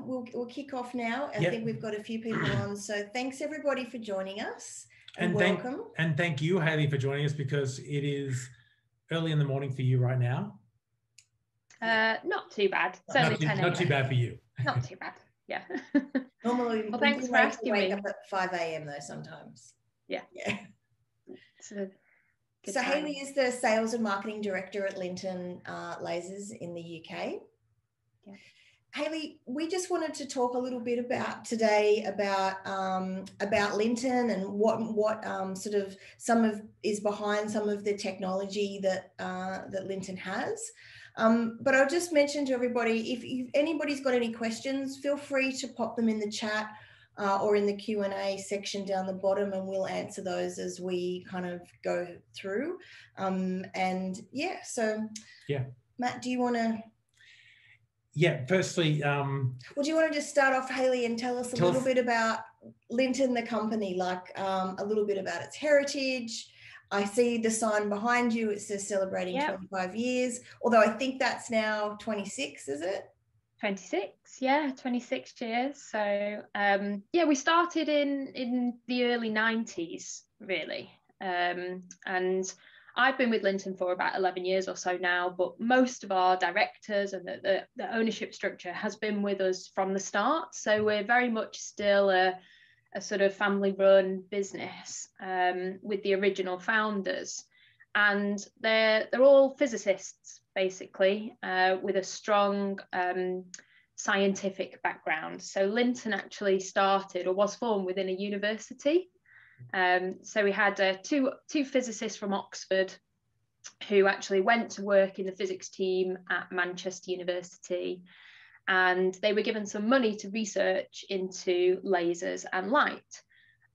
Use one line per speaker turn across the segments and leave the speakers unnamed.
we'll kick off now. I think we've got a few people on. So thanks everybody for joining us. And welcome.
Thank you, Hayley, for joining us, because it is early in the morning for you right now.
Not too bad. It's only 10 a.m.
Not too bad for you.
Not too bad. Yeah.
Normally,
well, thanks for asking me.
Wake up at 5 a.m. though sometimes.
Yeah.
So Hayley is the Sales and Marketing Director at Lynton Lasers in the UK.
Yeah.
Hayley, we just wanted to talk a little bit about Lynton and what sort of is behind some of the technology that Lynton has. But I'll just mention to everybody, if anybody's got any questions, feel free to pop them in the chat or in the Q&A section down the bottom, and we'll answer those as we kind of go through. Matt, do you want to?
Yeah, firstly...
well, do you want to just start off, Hayley, and tell us a little bit about Lynton, the company, like a little bit about its heritage. I see the sign behind you. It says celebrating 25 years, although I think that's now 26, is it?
26, yeah, 26 years. So, we started in the early 90s, really. And I've been with Lynton for about 11 years or so now, but most of our directors and the ownership structure has been with us from the start. So we're very much still a sort of family-run business with the original founders, and they're all physicists basically, with a strong scientific background. So Lynton actually started or was formed within a university. So we had two physicists from Oxford who actually went to work in the physics team at Manchester University, and they were given some money to research into lasers and light.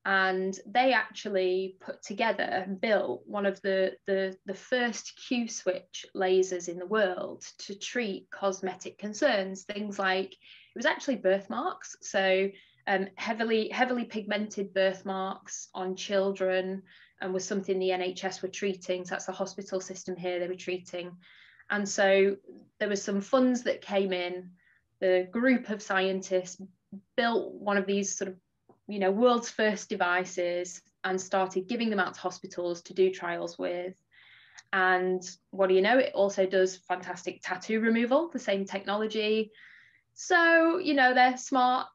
And they actually put together and built one of the first Q-switch lasers in the world to treat cosmetic concerns, things like, it was actually birthmarks. So heavily pigmented birthmarks on children, and was something the NHS were treating. So that's the hospital system here, they were treating. And so there was some funds that came in. The group of scientists built one of these sort of, world's first devices and started giving them out to hospitals to do trials with. And what do you know, it also does fantastic tattoo removal, the same technology. So, they're smart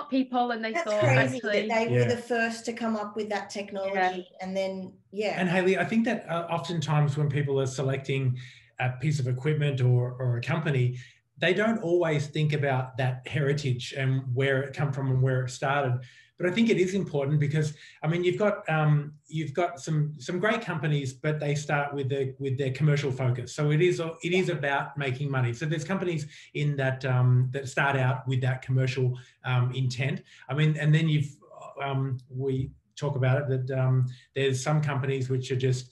people, and they thought
crazy
actually
that they were the first to come up with that technology. And then,
And Hayley, I think that oftentimes when people are selecting a piece of equipment or a company, they don't always think about that heritage and where it come from and where it started. But I think it is important because, I mean, you've got some great companies, but they start with their commercial focus. So it is about making money. So there's companies in that that start out with that commercial intent. I mean, and then we talk about it that there's some companies which are just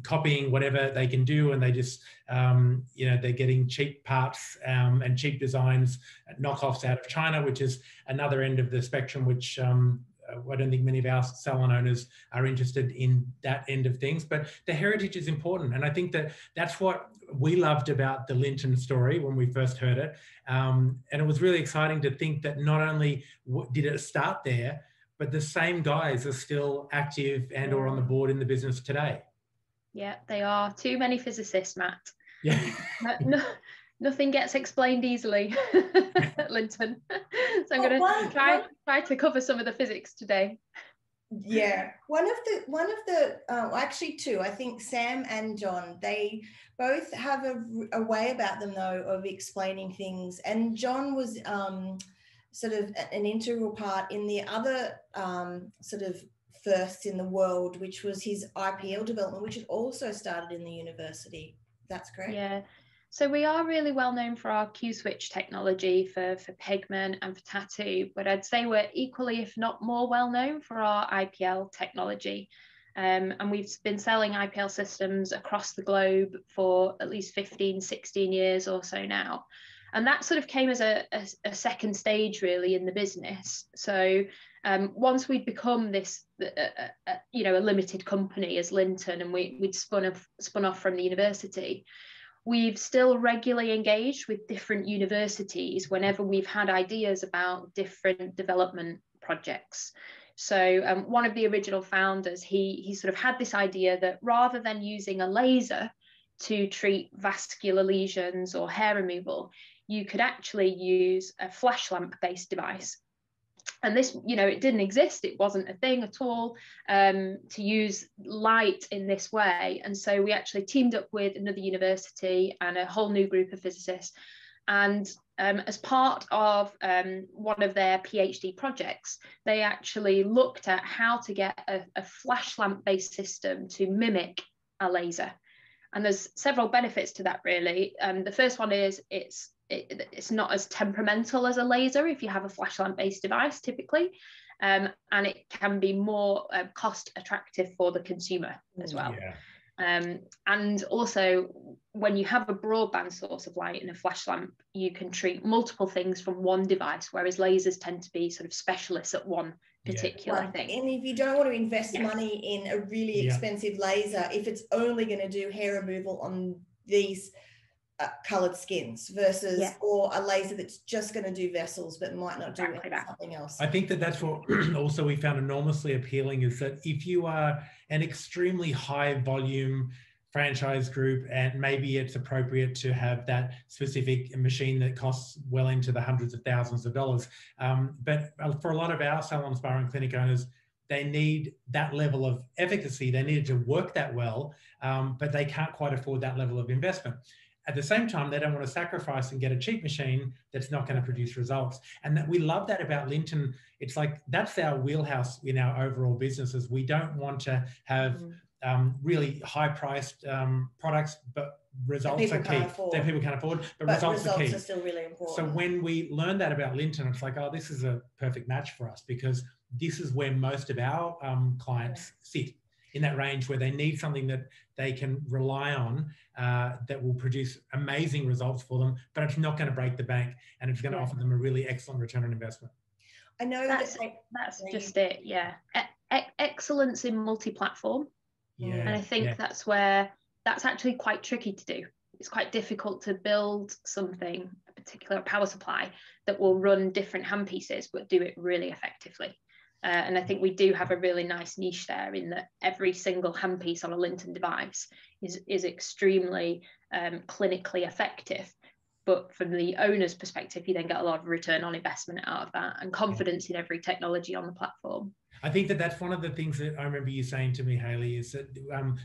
copying whatever they can do, and they just they're getting cheap parts and cheap designs, knockoffs out of China, which is another end of the spectrum, which I don't think many of our salon owners are interested in that end of things. But the heritage is important, and I think that that's what we loved about the Lynton story when we first heard it, and it was really exciting to think that not only did it start there, but the same guys are still active and or on the board in the business today.
Yeah, they are. Too many physicists, Matt.
Yeah.
Nothing gets explained easily at Lynton. So I'm going to try to cover some of the physics today.
Yeah, one of the actually two, I think Sam and John, they both have a way about them though of explaining things. And John was sort of an integral part in the other sort of first in the world, which was his IPL development, which had also started in the university. That's correct?
Yeah. So we are really well known for our Q-switch technology for pigment and for tattoo, but I'd say we're equally, if not more well known for our IPL technology. And we've been selling IPL systems across the globe for at least 15, 16 years or so now. And that sort of came as a second stage really in the business. So once we'd become this, a limited company as Lynton, and we'd spun off from the university, we've still regularly engaged with different universities whenever we've had ideas about different development projects. So one of the original founders, he sort of had this idea that rather than using a laser to treat vascular lesions or hair removal, you could actually use a flash lamp based device. And this, you know, it didn't exist. It wasn't a thing at all to use light in this way. And so we actually teamed up with another university and a whole new group of physicists. And as part of one of their PhD projects, they actually looked at how to get a flash lamp based system to mimic a laser. And there's several benefits to that, really. The first one is it's not as temperamental as a laser if you have a flash lamp based device typically, and it can be more cost attractive for the consumer as well.
Yeah.
And also, when you have a broadband source of light in a flash lamp, you can treat multiple things from one device, whereas lasers tend to be sort of specialists at one particular thing.
And if you don't want to invest money in a really expensive laser, if it's only going to do hair removal on these coloured skins versus or a laser that's just going to do vessels but might not do something else.
I think that's what also we found enormously appealing, is that if you are an extremely high volume franchise group and maybe it's appropriate to have that specific machine that costs well into the hundreds of thousands of dollars, but for a lot of our salon spa and clinic owners, they need that level of efficacy. They need it to work that well, but they can't quite afford that level of investment. At the same time, they don't want to sacrifice and get a cheap machine that's not going to produce results. And that we love that about Lynton. It's like, that's our wheelhouse in our overall businesses. We don't want to have really high-priced products, but results are key. That people can't afford, but results are key.
Are still really important.
So when we learned that about Lynton, it's like, oh, this is a perfect match for us, because this is where most of our clients sit, in that range where they need something that they can rely on, that will produce amazing results for them, but it's not going to break the bank, and it's going to offer them a really excellent return on investment.
I know
that's just it. Excellence in multi-platform. And I think that's where that's actually quite tricky to do. It's quite difficult to build something, a particular power supply, that will run different handpieces but do it really effectively. And I think we do have a really nice niche there, in that every single handpiece on a Lynton device is extremely clinically effective. But from the owner's perspective, you then get a lot of return on investment out of that, and confidence in every technology on the platform.
I think that's one of the things that I remember you saying to me, Hayley, is that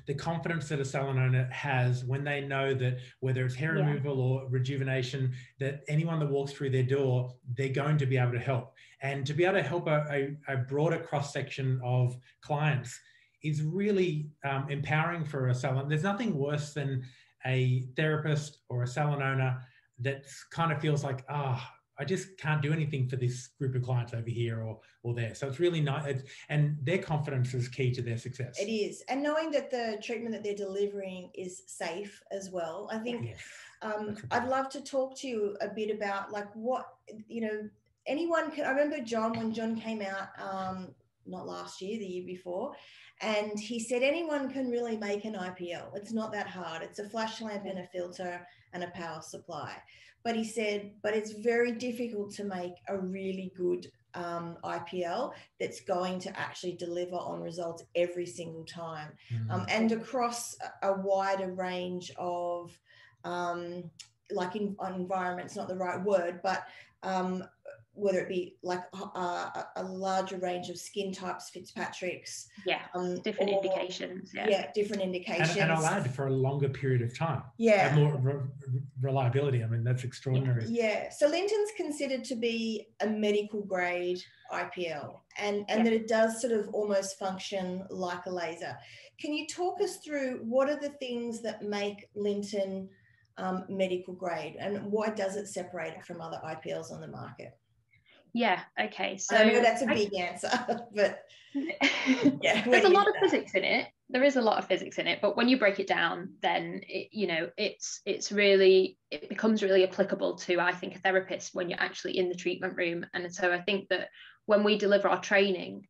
the confidence that a salon owner has when they know that whether it's hair removal or rejuvenation, that anyone that walks through their door, they're going to be able to help. And to be able to help a broader cross-section of clients is really empowering for a salon. There's nothing worse than a therapist or a salon owner that kind of feels like, I just can't do anything for this group of clients over here or there. So it's really nice. And their confidence is key to their success.
It is. And knowing that the treatment that they're delivering is safe as well. I think I'd love to talk to you a bit about, like, what, anyone can. I remember when John came out, not last year, the year before, and he said anyone can really make an IPL. It's not that hard. It's a flash lamp and a filter and a power supply. But he said, but it's very difficult to make a really good IPL that's going to actually deliver on results every single time, and across a wider range of environments, not the right word, but whether it be like a larger range of skin types, Fitzpatrick's.
Different indications.
Different indications.
And allowed for a longer period of time.
Have
more reliability. I mean, that's extraordinary.
So Lynton's considered to be a medical grade IPL, and that it does sort of almost function like a laser. Can you talk us through what are the things that make Lynton medical grade, and why does it separate it from other IPLs on the market?
Okay. So
I know that's a big answer, but
there's a lot of physics in it. There is a lot of physics in it, but when you break it down, then it becomes really applicable to, I think, a therapist when you're actually in the treatment room. And so I think that when we deliver our training,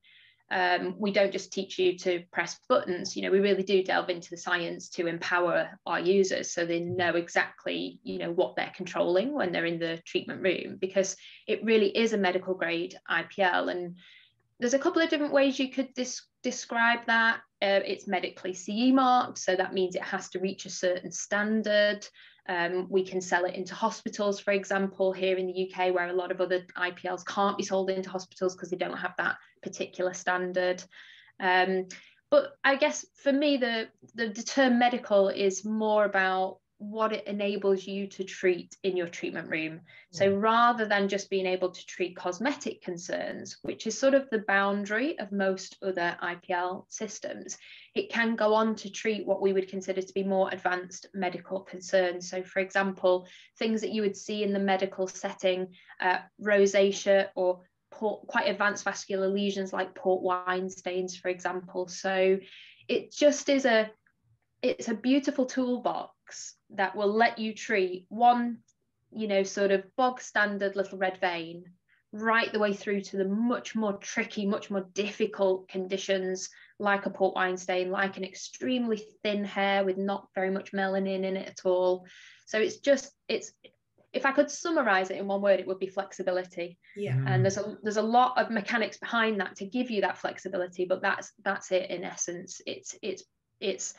We don't just teach you to press buttons. You know, we really do delve into the science to empower our users so they know exactly, you know, what they're controlling when they're in the treatment room, because it really is a medical grade IPL. And there's a couple of different ways you could describe that. It's medically CE marked, so that means it has to reach a certain standard. We can sell it into hospitals, for example, here in the UK, where a lot of other IPLs can't be sold into hospitals because they don't have that particular standard. But I guess for me, the term medical is more about what it enables you to treat in your treatment room. So rather than just being able to treat cosmetic concerns, which is sort of the boundary of most other IPL systems, it can go on to treat what we would consider to be more advanced medical concerns. So for example, things that you would see in the medical setting, rosacea or quite advanced vascular lesions like port wine stains, for example. So it just is it's a beautiful toolbox that will let you treat one, you know, sort of bog standard little red vein, right the way through to the much more tricky, much more difficult conditions like a port wine stain, like an extremely thin hair with not very much melanin in it at all. So it's if I could summarize it in one word, it would be flexibility.
Yeah.
And there's a lot of mechanics behind that to give you that flexibility, but that's it in essence. It's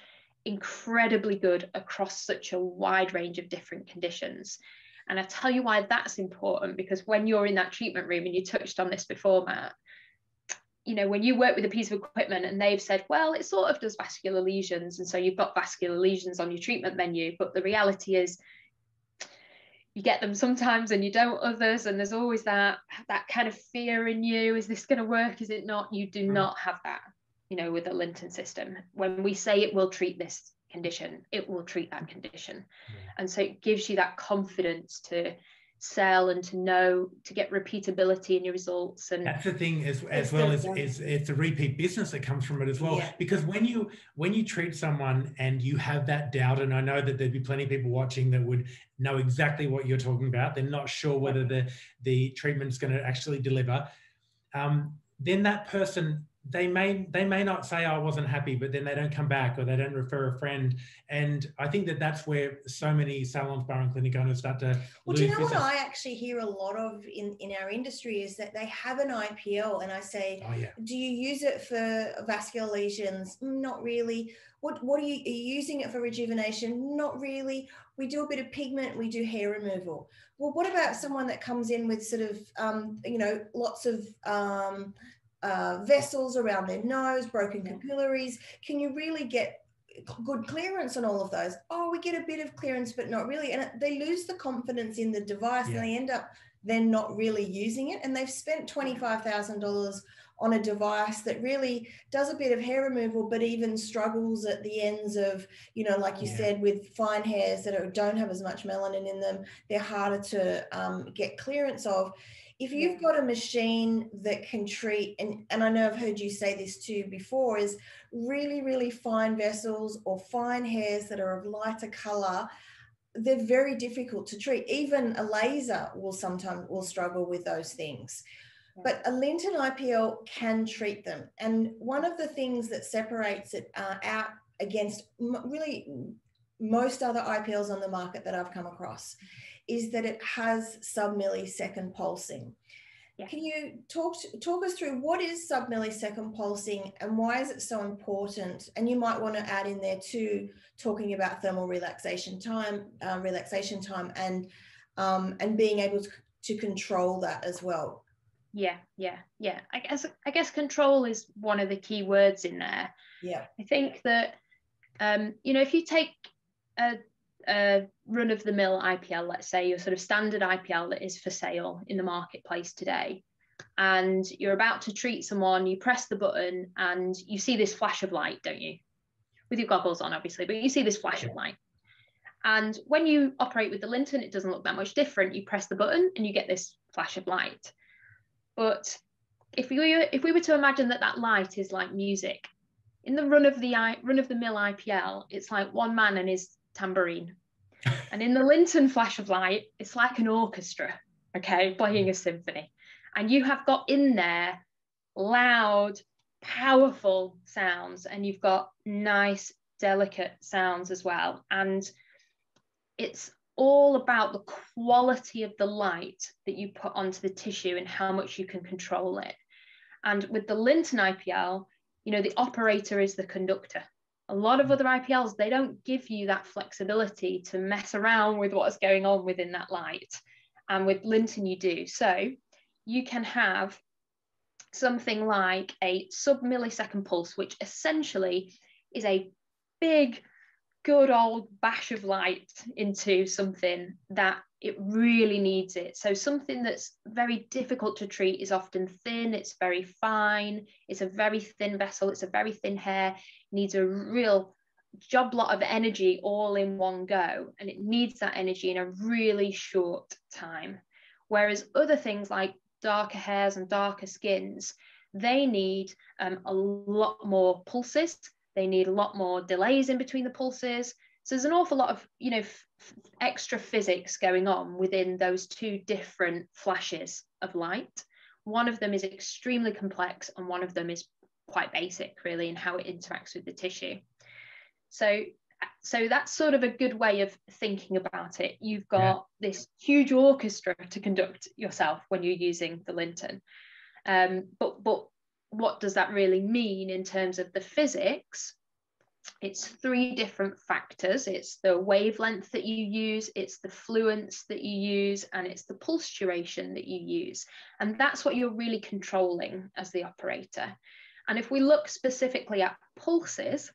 incredibly good across such a wide range of different conditions. And I tell you why that's important, because when you're in that treatment room, and you touched on this before, Matt, you know, when you work with a piece of equipment and they've said, well, it sort of does vascular lesions, and so you've got vascular lesions on your treatment menu, but the reality is you get them sometimes and you don't others, and there's always that kind of fear in you. Is this going to work? Is it not? You do not have that, you know, with the Lynton system. When we say it will treat this condition, it will treat that condition. And so it gives you that confidence to sell and to know, to get repeatability in your results. And
that's the thing as well as it's a repeat business that comes from it as well. Because when you treat someone and you have that doubt, and I know that there'd be plenty of people watching that would know exactly what you're talking about, they're not sure whether the treatment's going to actually deliver, then that person, they may not say, I wasn't happy, but then they don't come back or they don't refer a friend. And I think that's where so many salons, bar and clinic owners start to lose business.
What I actually hear a lot of in our industry is that they have an IPL and I say, do you use it for vascular lesions? Not really. What are you using it for rejuvenation? Not really. We do a bit of pigment, we do hair removal. Well, what about someone that comes in with sort of, you know, lots of vessels around their nose, broken capillaries? Can you really get good clearance on all of those? Oh, we get a bit of clearance, but not really. And they lose the confidence in the device and they end up then not really using it. And they've spent $25,000 on a device that really does a bit of hair removal, but even struggles at the ends of, you know, like you said, with fine hairs that don't have as much melanin in them, they're harder to get clearance of. If you've got a machine that can treat, and I know I've heard you say this too before, is really, really fine vessels or fine hairs that are of lighter color, they're very difficult to treat. Even a laser will struggle with those things. But a Lynton IPL can treat them. And one of the things that separates it out against really most other IPLs on the market that I've come across is that it has sub-millisecond pulsing. Can you talk us through what is sub-millisecond pulsing and why is it so important? And you might want to add in there too, talking about thermal relaxation time and being able to control that as well. I guess control is one of the key words in there. I think that you know, if you take a run-of-the-mill IPL, let's say your sort of standard IPL that is for sale in the marketplace today, and you're about to treat someone, you press the button and you see this flash of light, don't you? With your goggles on, obviously, but you see this flash of light. And when you operate with the Lynton, it doesn't look that much different. You press the button and you get this flash of light. But if we were to imagine that light is like music, in the run-of-the-mill IPL, it's like one man and his tambourine. And in the Lynton flash of light, it's like an orchestra, okay, playing a symphony. And you have got in there loud,
powerful sounds, and you've got nice, delicate sounds as well. And it's all about the quality of the light that you put onto the tissue and how much you can control it. And with the Lynton IPL, you know, the operator is the conductor. A lot of other IPLs, they don't give you that flexibility to mess around with what's going on within that light. And with Lynton, you do. So you can have something like a sub-millisecond pulse, which essentially is a big, good old bash of light into something that it really needs it. So something that's very difficult to treat is often thin, it's very fine, it's a very thin vessel, it's a very thin hair, needs a real job lot of energy all in one go, and it needs that energy in a really short time. Whereas other things like darker hairs and darker skins, they need a lot more pulses, they need a lot more delays in between the pulses. So there's an awful lot of, you know, extra physics going on within those two different flashes of light. One of them is extremely complex, and one of them is quite basic, really, in how it interacts with the tissue. So that's sort of a good way of thinking about it. You've got this huge orchestra to conduct yourself when you're using the Lynton. But what does that really mean in terms of the physics? It's 3 different factors. It's the wavelength that you use, it's the fluence that you use, and it's the pulse duration that you use. And that's what you're really controlling as the operator. And if we look specifically at pulses,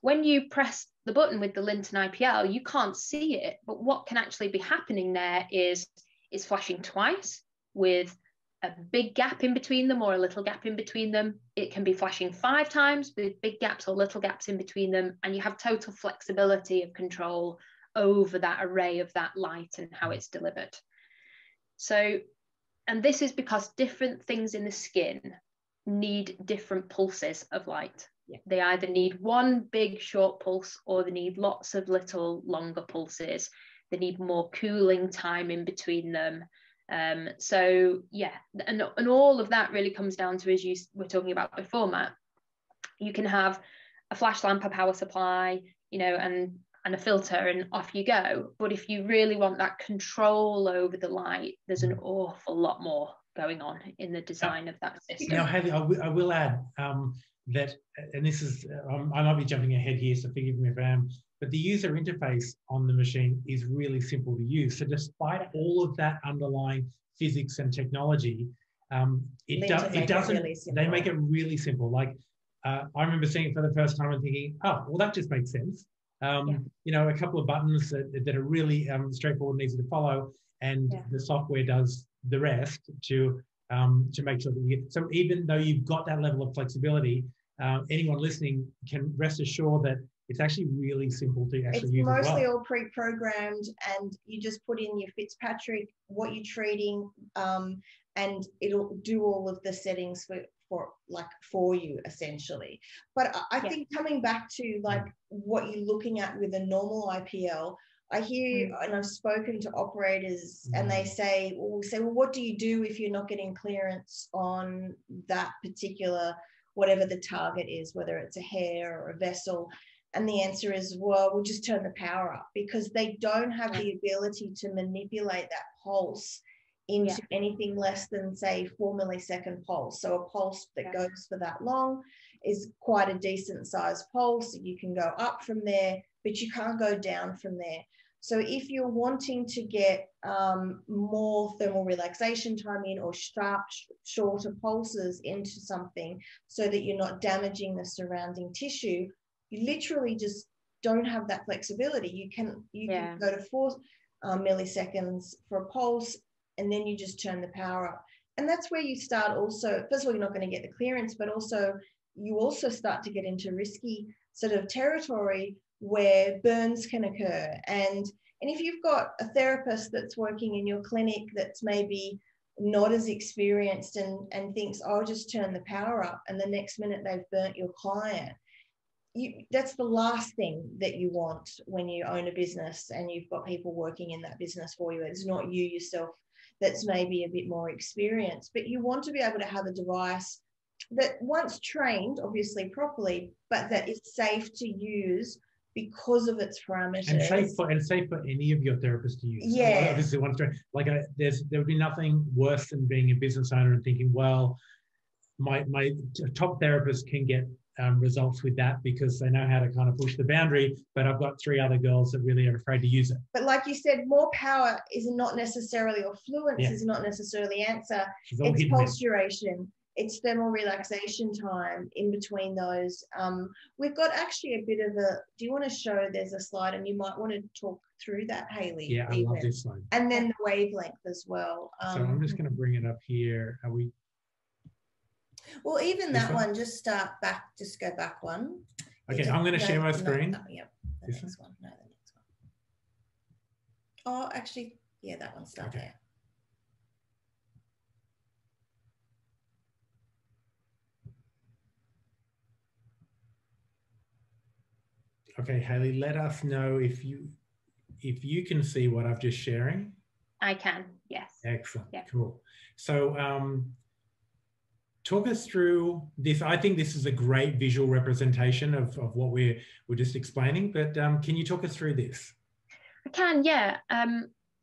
when you press the button with the Lynton IPL, you can't see it, but what can actually be happening there is it's flashing twice with a big gap in between them or a little gap in between them. It can be flashing 5 times with big gaps or little gaps in between them, and you have total flexibility of control over that array of that light and how it's delivered. So, and this is because different things in the skin need different pulses of light. They either need one big short pulse, or they need lots of little longer pulses. They need more cooling time in between them. So yeah, and all of that really comes down to, as you were talking about before, Matt, you can have a flash lamp, a power supply, you know, and a filter, and off you go. But if you really want that control over the light, there's an awful lot more going on in the design of that system.
Now, Hayley, I will add that, and this is, I might be jumping ahead here, so forgive me if I am, but the user interface on the machine is really simple to use. So despite all of that underlying physics and technology, they make it really simple. Like, I remember seeing it for the first time and thinking, oh, well, that just makes sense. You know, a couple of buttons that are really straightforward and easy to follow, and the software does the rest to make sure that you get. So even though you've got that level of flexibility, anyone listening can rest assured that it's actually really simple to actually use.
It's mostly all pre-programmed, and you just put in your Fitzpatrick, what you're treating, and it'll do all of the settings for you essentially. But I think coming back to like what you're looking at with a normal IPL, I hear, and I've spoken to operators, and they say, well, what do you do if you're not getting clearance on that particular, whatever the target is, whether it's a hair or a vessel? And the answer is, well, we'll just turn the power up, because they don't have the ability to manipulate that pulse into anything less than, say, 4 millisecond pulse. So a pulse that goes for that long is quite a decent sized pulse. You can go up from there, but you can't go down from there. So if you're wanting to get more thermal relaxation time in, or shorter pulses into something so that you're not damaging the surrounding tissue, you literally just don't have that flexibility. You can go to 4 milliseconds for a pulse, and then you just turn the power up. And that's where you start also, first of all, you're not going to get the clearance, but also you also start to get into risky sort of territory where burns can occur. And if you've got a therapist that's working in your clinic that's maybe not as experienced and thinks, oh, I'll just turn the power up, and the next minute they've burnt your client, that's the last thing that you want when you own a business and you've got people working in that business for you. It's not you yourself that's maybe a bit more experienced, but you want to be able to have a device that once trained, obviously properly, but that it's safe to use because of its parameters.
And safe for any of your therapists to use.
Yeah.
Obviously, there would be nothing worse than being a business owner and thinking, well, my top therapist can get results with that because they know how to kind of push the boundary, but I've got 3 other girls that really are afraid to use it.
But like you said, more power is not necessarily, or fluence is not necessarily the answer. It's pulse duration. It's thermal relaxation time in between those. We've got actually a bit of a, do you want to show, there's a slide and you might want to talk through that, Hayley?
Yeah, I love this slide.
And then the wavelength as well.
So I'm just going to bring it up here. Are we?
Well, even that one, just start back, just go back one.
Okay, I'm going to share my screen.
Yep, the next one. No, the next one. Oh, actually, yeah, that one's still there.
Okay, Hayley, let us know if you can see what I've just sharing.
I can, yes.
Excellent,
yeah.
Cool. So talk us through this. I think this is a great visual representation of what we're just explaining, but can you talk us through this?
I can, yeah.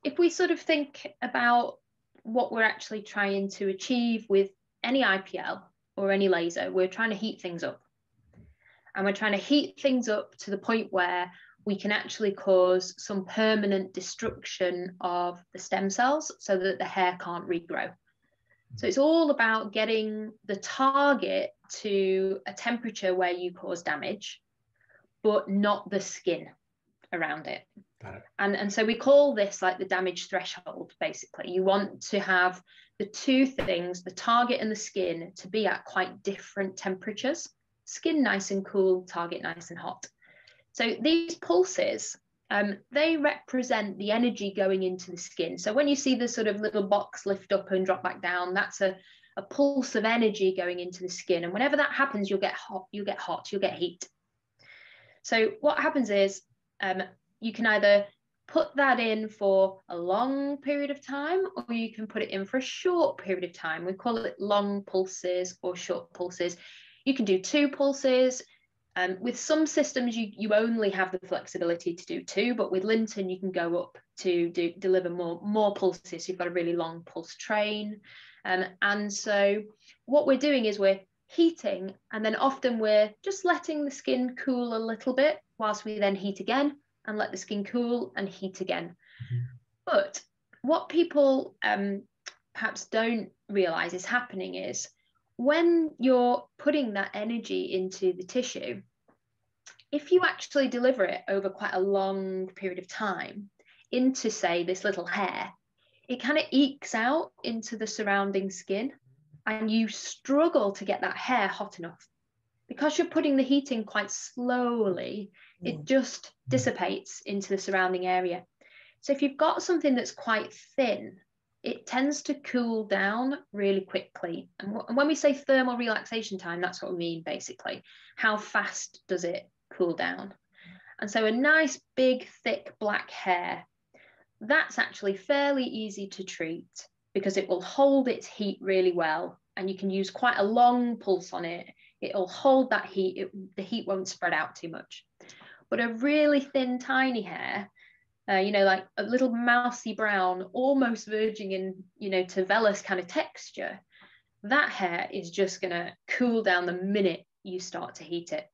If we sort of think about what we're actually trying to achieve with any IPL or any laser, we're trying to heat things up. And we're trying to heat things up to the point where we can actually cause some permanent destruction of the stem cells so that the hair can't regrow. So it's all about getting the target to a temperature where you cause damage, but not the skin around it.
Got it.
And so we call this like the damage threshold, basically. You want to have the two things, the target and the skin, to be at quite different temperatures. Skin nice and cool, target nice and hot. So these pulses, they represent the energy going into the skin. So when you see the sort of little box lift up and drop back down, that's a pulse of energy going into the skin. And whenever that happens, you'll get hot, you'll get heat. So what happens is you can either put that in for a long period of time, or you can put it in for a short period of time. We call it long pulses or short pulses. You can do 2 pulses. With some systems, you only have the flexibility to do 2, but with Lynton, you can go up to deliver more pulses. You've got a really long pulse train. And so what we're doing is we're heating, and then often we're just letting the skin cool a little bit whilst we then heat again and let the skin cool and heat again. Mm-hmm. But what people perhaps don't realize is happening is, when you're putting that energy into the tissue, if you actually deliver it over quite a long period of time into, say, this little hair, it kind of ekes out into the surrounding skin, and you struggle to get that hair hot enough. Because you're putting the heat in quite slowly, it just dissipates into the surrounding area. So if you've got something that's quite thin, it tends to cool down really quickly. And when we say thermal relaxation time, that's what we mean, basically. How fast does it cool down? And so a nice, big, thick black hair, that's actually fairly easy to treat because it will hold its heat really well. And you can use quite a long pulse on it. It'll hold that heat. The heat won't spread out too much. But a really thin, tiny hair, like a little mousy brown, almost verging in, to vellus kind of texture, that hair is just going to cool down the minute you start to heat it.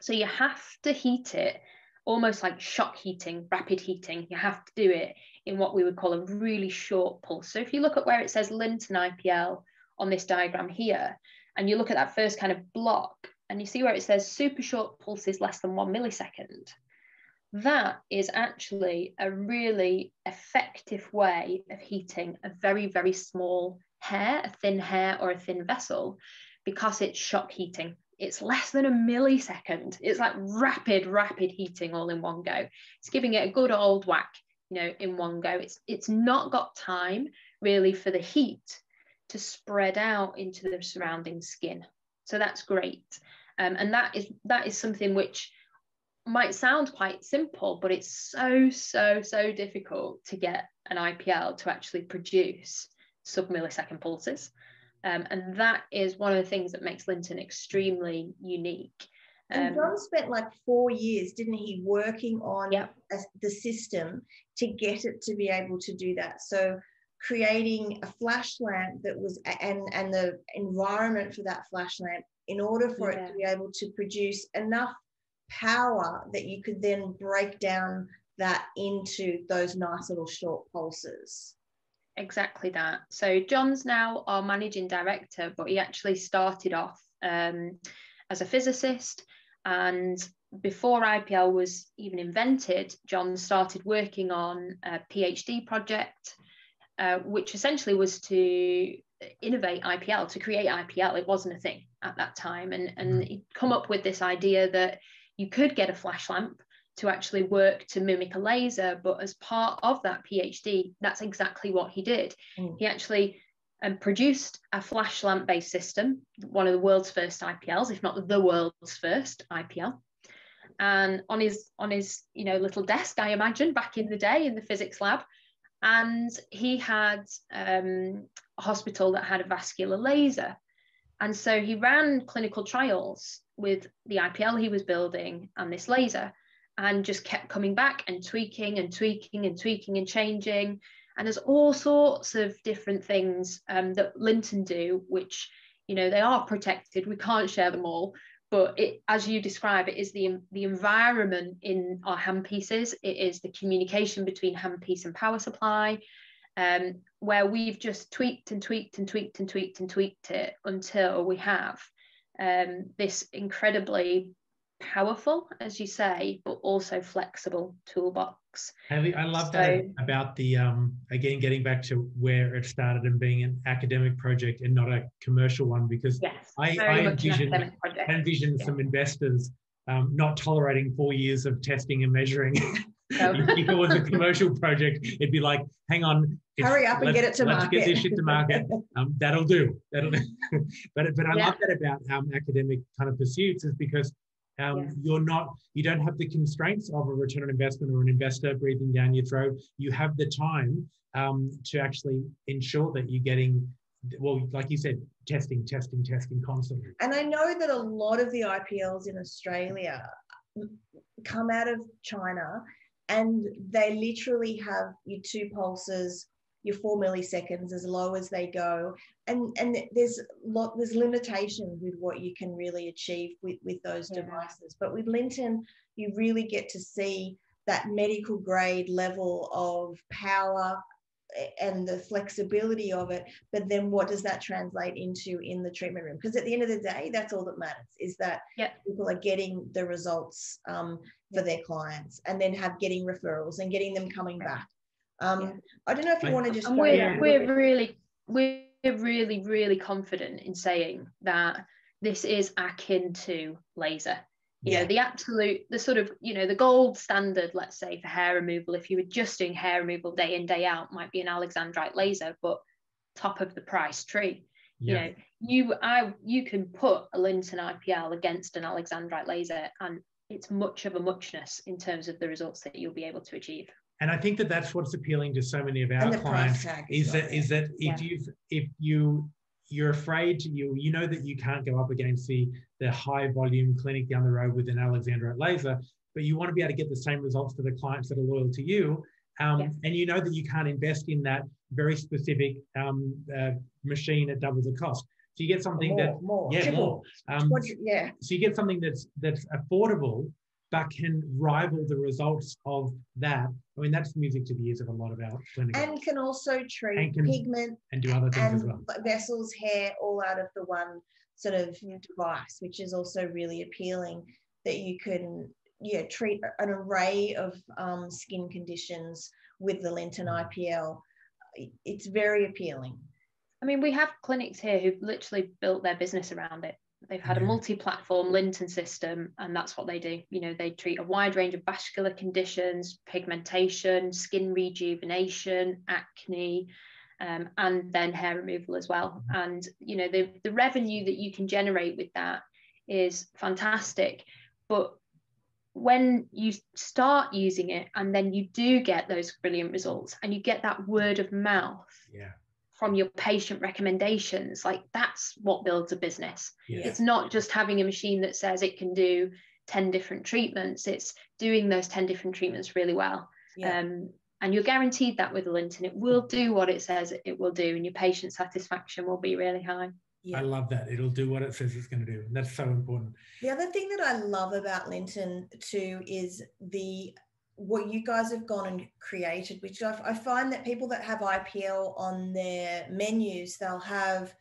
So you have to heat it almost like shock heating, rapid heating. You have to do it in what we would call a really short pulse. So if you look at where it says Lynton IPL on this diagram here, and you look at that first kind of block, and you see where it says super short pulses less than 1 millisecond, that is actually a really effective way of heating a very, very small hair, a thin hair or a thin vessel, because it's shock heating. It's less than 1 millisecond. It's like rapid heating all in one go. It's giving it a good old whack, in one go. It's not got time really for the heat to spread out into the surrounding skin. So that's great. And that is something which might sound quite simple, but it's so difficult to get an IPL to actually produce sub-millisecond pulses. And that is one of the things that makes Lynton extremely unique.
And John spent like 4 years, didn't he, working on the system to get it to be able to do that. So creating a flash lamp that was, and the environment for that flash lamp in order for it to be able to produce enough power that you could then break down that into those nice little short pulses.
Exactly that. So John's now our managing director, but he actually started off as a physicist. And before IPL was even invented, John started working on a PhD project, which essentially was to innovate IPL, to create IPL. It wasn't a thing at that time. And he'd come up with this idea that you could get a flash lamp to actually work to mimic a laser. But as part of that PhD, that's exactly what he did. He actually produced a flash lamp based system, one of the world's first IPLs, if not the world's first IPL. And on his little desk, I imagine, back in the day in the physics lab. And he had a hospital that had a vascular laser. And so he ran clinical trials with the IPL he was building and this laser, and just kept coming back and tweaking and tweaking and tweaking and changing. And there's all sorts of different things that Lynton do, which, they are protected. We can't share them all. But it, as you describe, it is the environment in our handpieces. It is the communication between handpiece and power supply, where we've just tweaked and tweaked and tweaked and tweaked and tweaked it until we have this incredibly powerful, as you say, but also flexible toolbox.
Hayley, I love that about the again, getting back to where it started and being an academic project and not a commercial one, because I envision some investors not tolerating 4 years of testing and measuring. If it was a commercial project, it'd be like, hang on,
hurry up and get it to market.
Let's get this shit to market. That'll do. But I love that about academic kind of pursuits, is because you don't have the constraints of a return on investment or an investor breathing down your throat. You have the time to actually ensure that you're getting, well, like you said, testing constantly.
And I know that a lot of the IPLs in Australia come out of China, and they literally have your 2 pulses, your 4 milliseconds, as low as they go, and there's limitations with what you can really achieve with those devices. But with Lynton, you really get to see that medical grade level of power and the flexibility of it. But then what does that translate into in the treatment room? Because at the end of the day, that's all that matters, is that people are getting the results for their clients, and then getting referrals and getting them coming back. I don't know if you want to just.
We're really confident in saying that this is akin to laser. You know, the gold standard, let's say, for hair removal, if you were just doing hair removal day in, day out, might be an alexandrite laser, but top of the price tree. You know, you can put a Lynton IPL against an alexandrite laser, and it's much of a muchness in terms of the results that you'll be able to achieve.
And I think that that's what's appealing to so many of our clients, is that if you're afraid to, you know that you can't go up against the high volume clinic down the road with an alexandrite laser, but you want to be able to get the same results for the clients that are loyal to you. And you know that you can't invest in that very specific machine at double the cost. So you get something more. So you get something that's affordable, but can rival the results of that. I mean, that's music to the ears of a lot of our clinics.
And can also treat pigment
and do other things as well.
Vessels, hair, all out of the one sort of device, which is also really appealing, that you can treat an array of skin conditions with the Lynton IPL. It's very appealing.
I mean, we have clinics here who've literally built their business around it. They've had a multi-platform Lynton system, and that's what they do. You know, they treat a wide range of vascular conditions, pigmentation, skin rejuvenation, acne, and then hair removal as well. And, you know, the revenue that you can generate with that is fantastic. But when you start using it, and then you do get those brilliant results, and you get that word of mouth from your patient recommendations. Like, that's what builds a business.
Yeah.
It's not just having a machine that says it can do 10 different treatments. It's doing those 10 different treatments really well.
Yeah.
And you're guaranteed that with Lynton. It will do what it says it will do, and your patient satisfaction will be really high.
I love that. It'll do what it says it's going to do. And that's so important.
The other thing that I love about Lynton too is what you guys have gone and created, which I find that people that have IPL on their menus, they'll have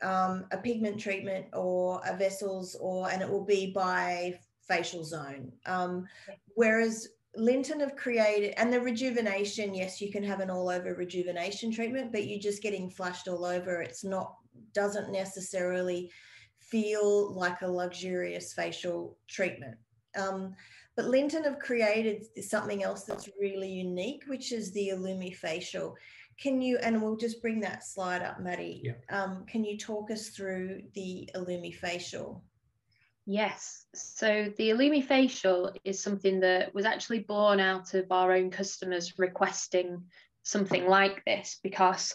a pigment treatment or a vessels, and it will be by facial zone. Whereas Lynton have created, and the rejuvenation, yes, you can have an all over rejuvenation treatment, but you're just getting flashed all over. Doesn't necessarily feel like a luxurious facial treatment. But Lynton have created something else that's really unique, which is the Illumifacial. And we'll just bring that slide up, Maddie.
Yeah.
Can you talk us through the Illumifacial?
Yes. So the Illumifacial is something that was actually born out of our own customers requesting something like this, because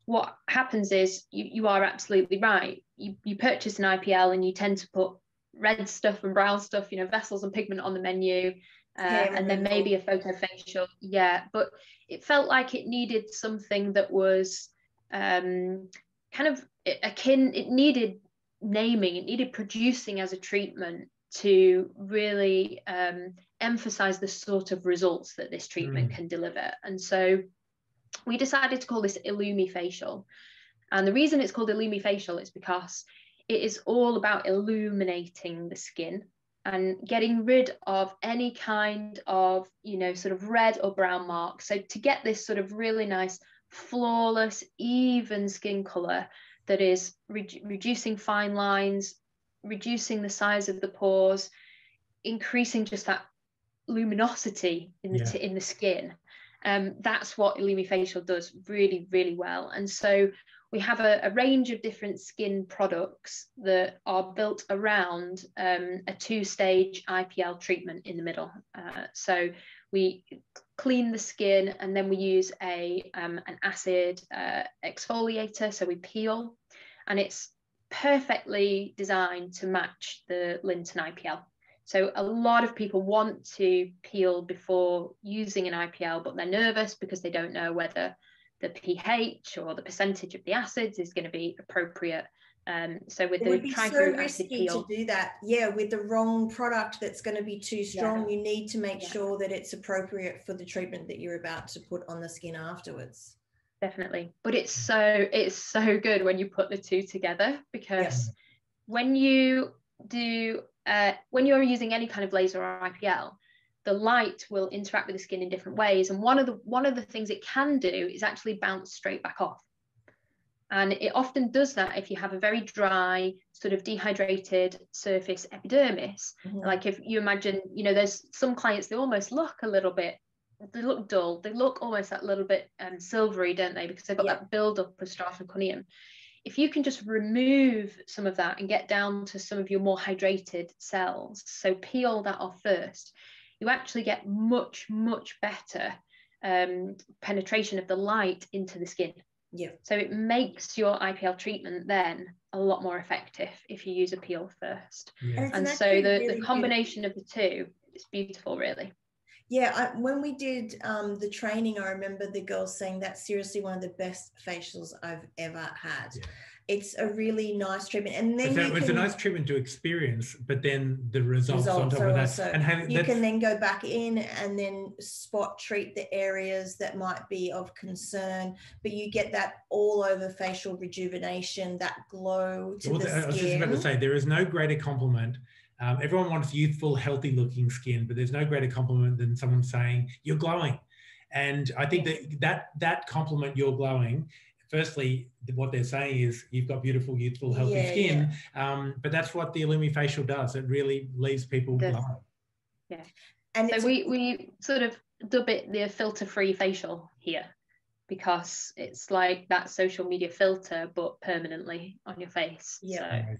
what happens is, you are absolutely right. You purchase an IPL and you tend to put red stuff and brown stuff, vessels and pigment on the menu, and then maybe a photofacial. Yeah, but it felt like it needed something that was kind of akin. It needed naming, it needed producing as a treatment to really emphasize the sort of results that this treatment can deliver. And so we decided to call this Illumifacial. And the reason it's called Illumifacial is because it is all about illuminating the skin and getting rid of any kind of, sort of red or brown mark. So to get this sort of really nice, flawless, even skin color that is reducing fine lines, reducing the size of the pores, increasing just that luminosity in the skin. That's what Illumifacial does really, really well. And so we have a range of different skin products that are built around a two-stage IPL treatment in the middle. So we clean the skin, and then we use an acid exfoliator, so we peel, and it's perfectly designed to match the Lynton IPL. So a lot of people want to peel before using an IPL, but they're nervous because they don't know whether the pH or the percentage of the acids is going to be appropriate. So with the try-through acid peel,
to do that, with the wrong product that's going to be too strong, you need to make sure that it's appropriate for the treatment that you're about to put on the skin afterwards.
Definitely. But it's so good when you put the two together, because when you do when you're using any kind of laser or IPL, the light will interact with the skin in different ways, and one of the things it can do is actually bounce straight back off. And it often does that if you have a very dry, sort of dehydrated surface epidermis. Like if you imagine, there's some clients, they almost look a little bit, they look dull, they look almost that little bit silvery, don't they, because they've got that build-up of stratum corneum. If you can just remove some of that and get down to some of your more hydrated cells, so peel that off first, you actually get much, much better penetration of the light into the skin. So it makes your IPL treatment then a lot more effective if you use a peel first. And so the combination of the two is beautiful, really.
When we did the training, I remember the girls saying that's seriously one of the best facials I've ever had. It's a really nice treatment, and then
it's a nice treatment to experience, but then the results on top of that, and
you can then go back in and then spot treat the areas that might be of concern, but you get that all over facial rejuvenation, that glow to the skin.
I was just about to say, there is no greater compliment. Everyone wants youthful, healthy looking skin, but there's no greater compliment than someone saying you're glowing. And I think that compliment, you're glowing, firstly, what they're saying is you've got beautiful, youthful, healthy skin. But that's what the Illumifacial does. It really leaves people glowing.
And so we sort of dub it the filter-free facial here, because it's like that social media filter, but permanently on your face.
Amazing.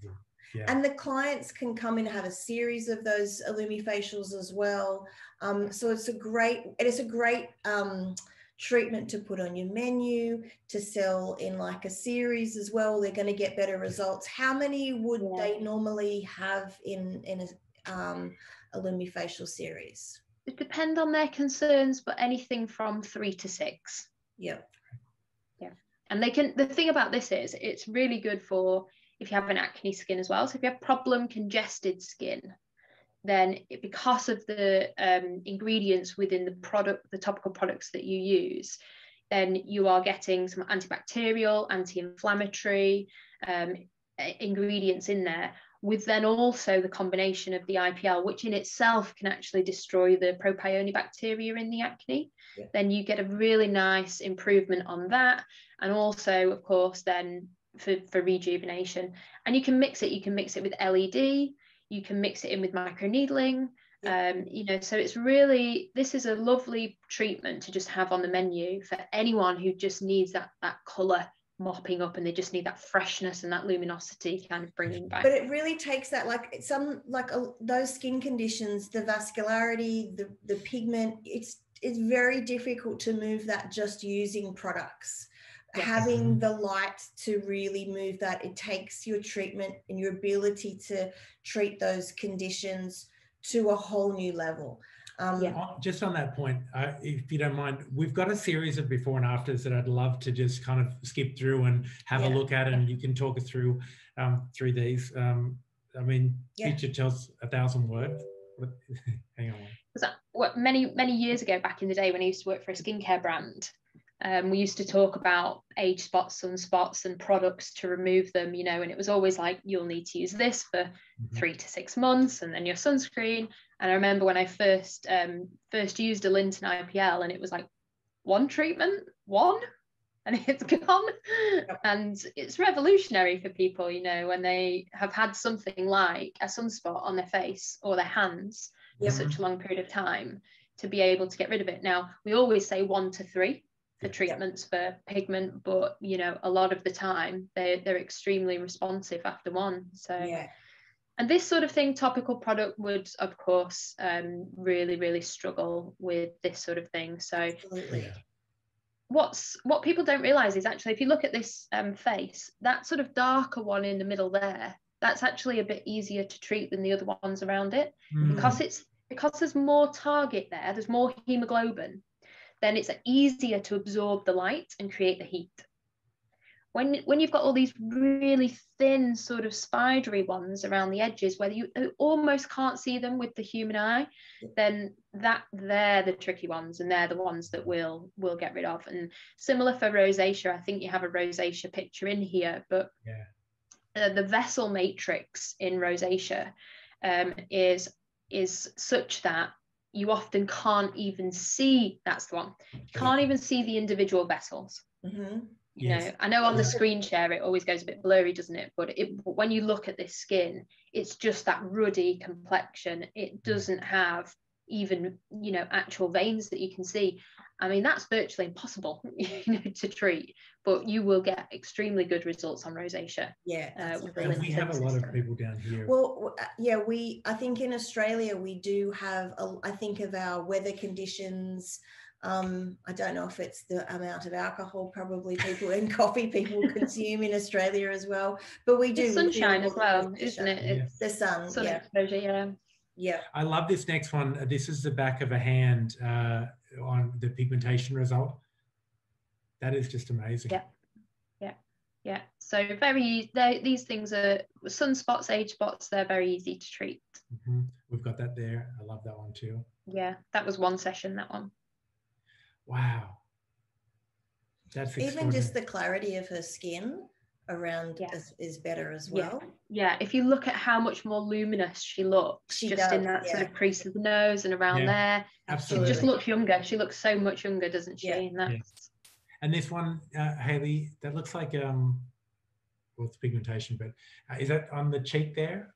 And the clients can come in and have a series of those Illumifacials as well. So it's a great treatment to put on your menu, to sell in like a series as well. They're going to get better results. How many would they normally have in a lumifacial series?
It depends on their concerns, but anything from 3 to 6.
Yep.
Yeah. And they can, the thing about this is it's really good for if you have an acne skin as well. So if you have problem congested skin, then because of the ingredients within the product, the topical products that you use, then you are getting some antibacterial, anti-inflammatory ingredients in there, with then also the combination of the IPL, which in itself can actually destroy the propionibacteria in the acne.
Yeah.
Then you get a really nice improvement on that. And also, of course, then for rejuvenation. And you can mix it with LED, you can mix it in with microneedling. You know, so it's really, this is a lovely treatment to just have on the menu for anyone who just needs that colour mopping up, and they just need that freshness and that luminosity kind of bringing back.
But it really takes that, like those skin conditions, the vascularity, the pigment, it's very difficult to move that just using products. Yes. Having the light to really move that, it takes your treatment and your ability to treat those conditions to a whole new level.
Just on that point, if you don't mind, we've got a series of before and afters that I'd love to just kind of skip through and have a look at, and you can talk us through these. I mean, picture tells 1,000 words. Hang on.
Many years ago, back in the day when I used to work for a skincare brand, we used to talk about age spots, sunspots, and products to remove them, you know, and it was always like, you'll need to use this for 3 to 6 months, and then your sunscreen. And I remember when I first used a Lynton IPL, and it was like one treatment, and it's gone. Yep. And it's revolutionary for people, you know, when they have had something like a sunspot on their face or their hands for such a long period of time, to be able to get rid of it. Now, we always say 1 to 3 for treatments for pigment, but you know, a lot of the time they're extremely responsive after 1. So and this sort of thing, topical product would of course really struggle with this sort of thing. So what people don't realize is actually, if you look at this face, that sort of darker one in the middle there, that's actually a bit easier to treat than the other ones around it, because there's more target there, there's more hemoglobin, then it's easier to absorb the light and create the heat. When you've got all these really thin sort of spidery ones around the edges where you almost can't see them with the human eye, then they're the tricky ones, and they're the ones that we'll get rid of. And similar for rosacea, I think you have a rosacea picture in here, but the vessel matrix in rosacea is such that you often can't even see, that's the one, you can't even see the individual vessels. You know, I know on the screen share it always goes a bit blurry, doesn't it? But when you look at this skin, it's just that ruddy complexion. It doesn't have even, you know, actual veins that you can see. I mean, that's virtually impossible, you know, to treat, but you will get extremely good results on rosacea.
And we have a lot of people down here.
Well, I think in Australia we do have, I think of our weather conditions. I don't know if it's the amount of alcohol probably people and coffee people consume in Australia as well, but we do.
It's sunshine as well, isn't it? It's
the sun,
exposure,
I love this next one. This is the back of a hand on the pigmentation result. That is just amazing.
Yeah. So these things are sunspots, age spots. They're very easy to treat.
We've got that there. I love that one too.
Yeah, that was one session, that one.
Wow. That's
even just the clarity of her skin around is better as well.
Yeah, if you look at how much more luminous she looks, in that sort of crease of the nose and around there,
absolutely.
She just looks younger. She looks so much younger, doesn't she?
And this one, Hayley, that looks like well, it's pigmentation, but is that on the cheek there?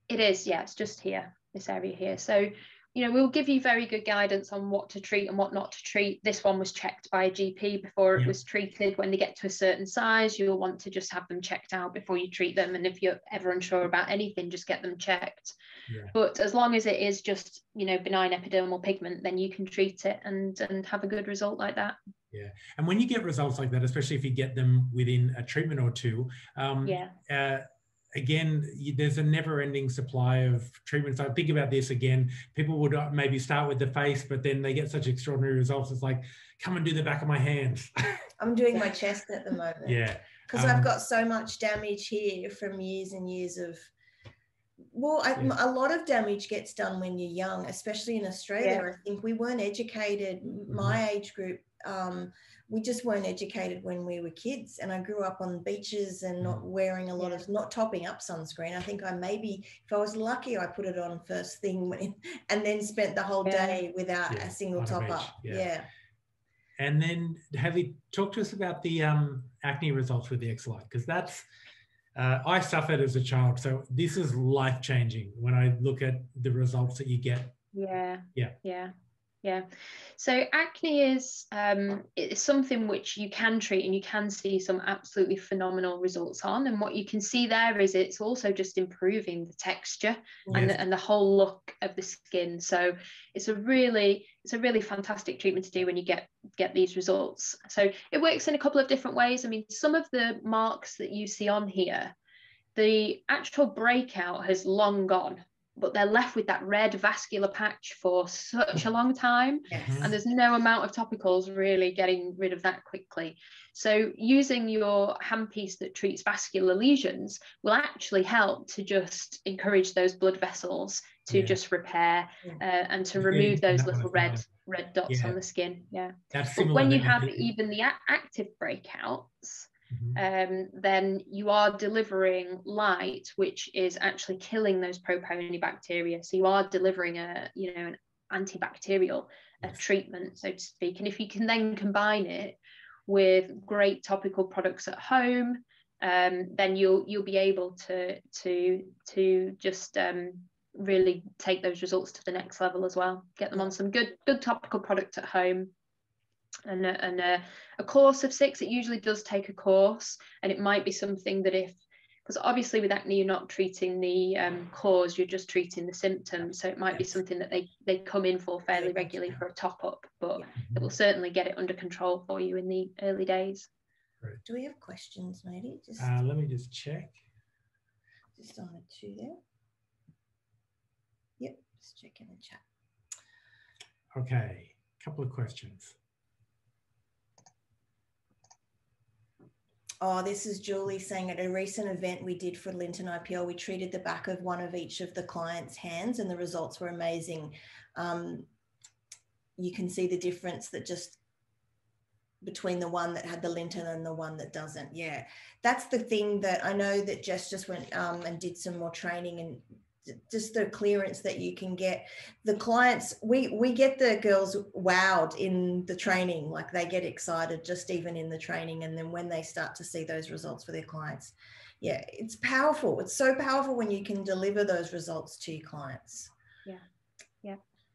It is, yeah. It's just here, this area here. So you know, we'll give you very good guidance on what to treat and what not to treat. This one was checked by a GP before it was treated. When they get to a certain size, you'll want to just have them checked out before you treat them. And if you're ever unsure about anything, just get them checked. But as long as it is just, you know, benign epidermal pigment, then you can treat it and have a good result like that.
Yeah. And when you get results like that, especially if you get them within a treatment or two, again, there's a never-ending supply of treatments. I think about this again. People would maybe start with the face, but then they get such extraordinary results. It's like, come and do the back of my hands.
I'm doing my chest at the moment.
Yeah.
Because I've got so much damage here from years and years of, well, a lot of damage gets done when you're young, especially in Australia. I think we weren't educated, my age group, we just weren't educated when we were kids. And I grew up on beaches and not wearing a lot of, not topping up sunscreen. I think I maybe, if I was lucky, I put it on first thing and then spent the whole day without a single top up.
And then have you talked to us about the acne results with the Excelight? Because that's, I suffered as a child. So this is life-changing when I look at the results that you get.
So acne is it's something which you can treat and you can see some absolutely phenomenal results on. And what you can see there is it's also just improving the texture and the whole look of the skin. So it's a really fantastic treatment to do when you get these results. So it works in a couple of different ways. I mean, some of the marks that you see on here, the actual breakout has long gone, but they're left with that red vascular patch for such a long time. And there's no amount of topicals really getting rid of that quickly. So using your handpiece that treats vascular lesions will actually help to just encourage those blood vessels to just repair and to remove those little red dots on the skin. But when you have even the active breakouts, then you are delivering light, which is actually killing those proponibacteria. So you are delivering an antibacterial treatment, so to speak. And if you can then combine it with great topical products at home, then you'll be able to just really take those results to the next level as well. Get them on some good topical product at home. And a course of 6, it usually does take a course, and it might be something that because obviously with acne you're not treating the cause, you're just treating the symptoms, so it might be something that they come in for fairly regularly for a top up, but it will certainly get it under control for you in the early days.
Do we have questions, maybe?
Let me just check.
Just on the 2 there. Yep, just checking the chat.
Okay, a couple of questions.
Oh, this is Julie saying, at a recent event we did for Lynton IPL, we treated the back of one of each of the clients' hands and the results were amazing. You can see the difference that just between the one that had the Lynton and the one that doesn't. Yeah, that's the thing that I know that Jess just went and did some more training, and just the clearance that you can get. The clients, we get the girls wowed in the training, like they get excited just even in the training, and then when they start to see those results for their clients, it's powerful. It's so powerful when you can deliver those results to your clients.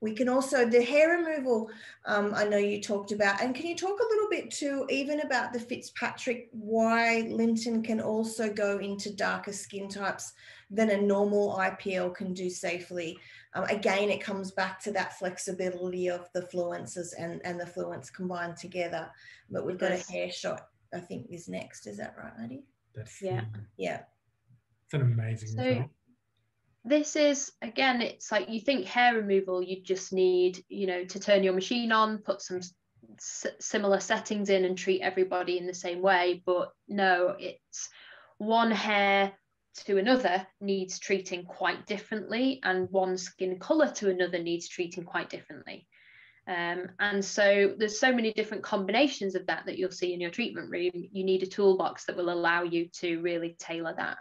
We can also, the hair removal, I know you talked about, and can you talk a little bit too, even about the Fitzpatrick, why Lynton can also go into darker skin types than a normal IPL can do safely? Again, it comes back to that flexibility of the fluences and the fluents combined together. But we've got a hair shot, I think, is next. Is that right, Maddie?
That's
It's
an amazing result.
This is, again, it's like you think hair removal, you just need, to turn your machine on, put some similar settings in and treat everybody in the same way. But no, it's one hair to another needs treating quite differently, and one skin color to another needs treating quite differently. And so there's so many different combinations of that you'll see in your treatment room. You need a toolbox that will allow you to really tailor that.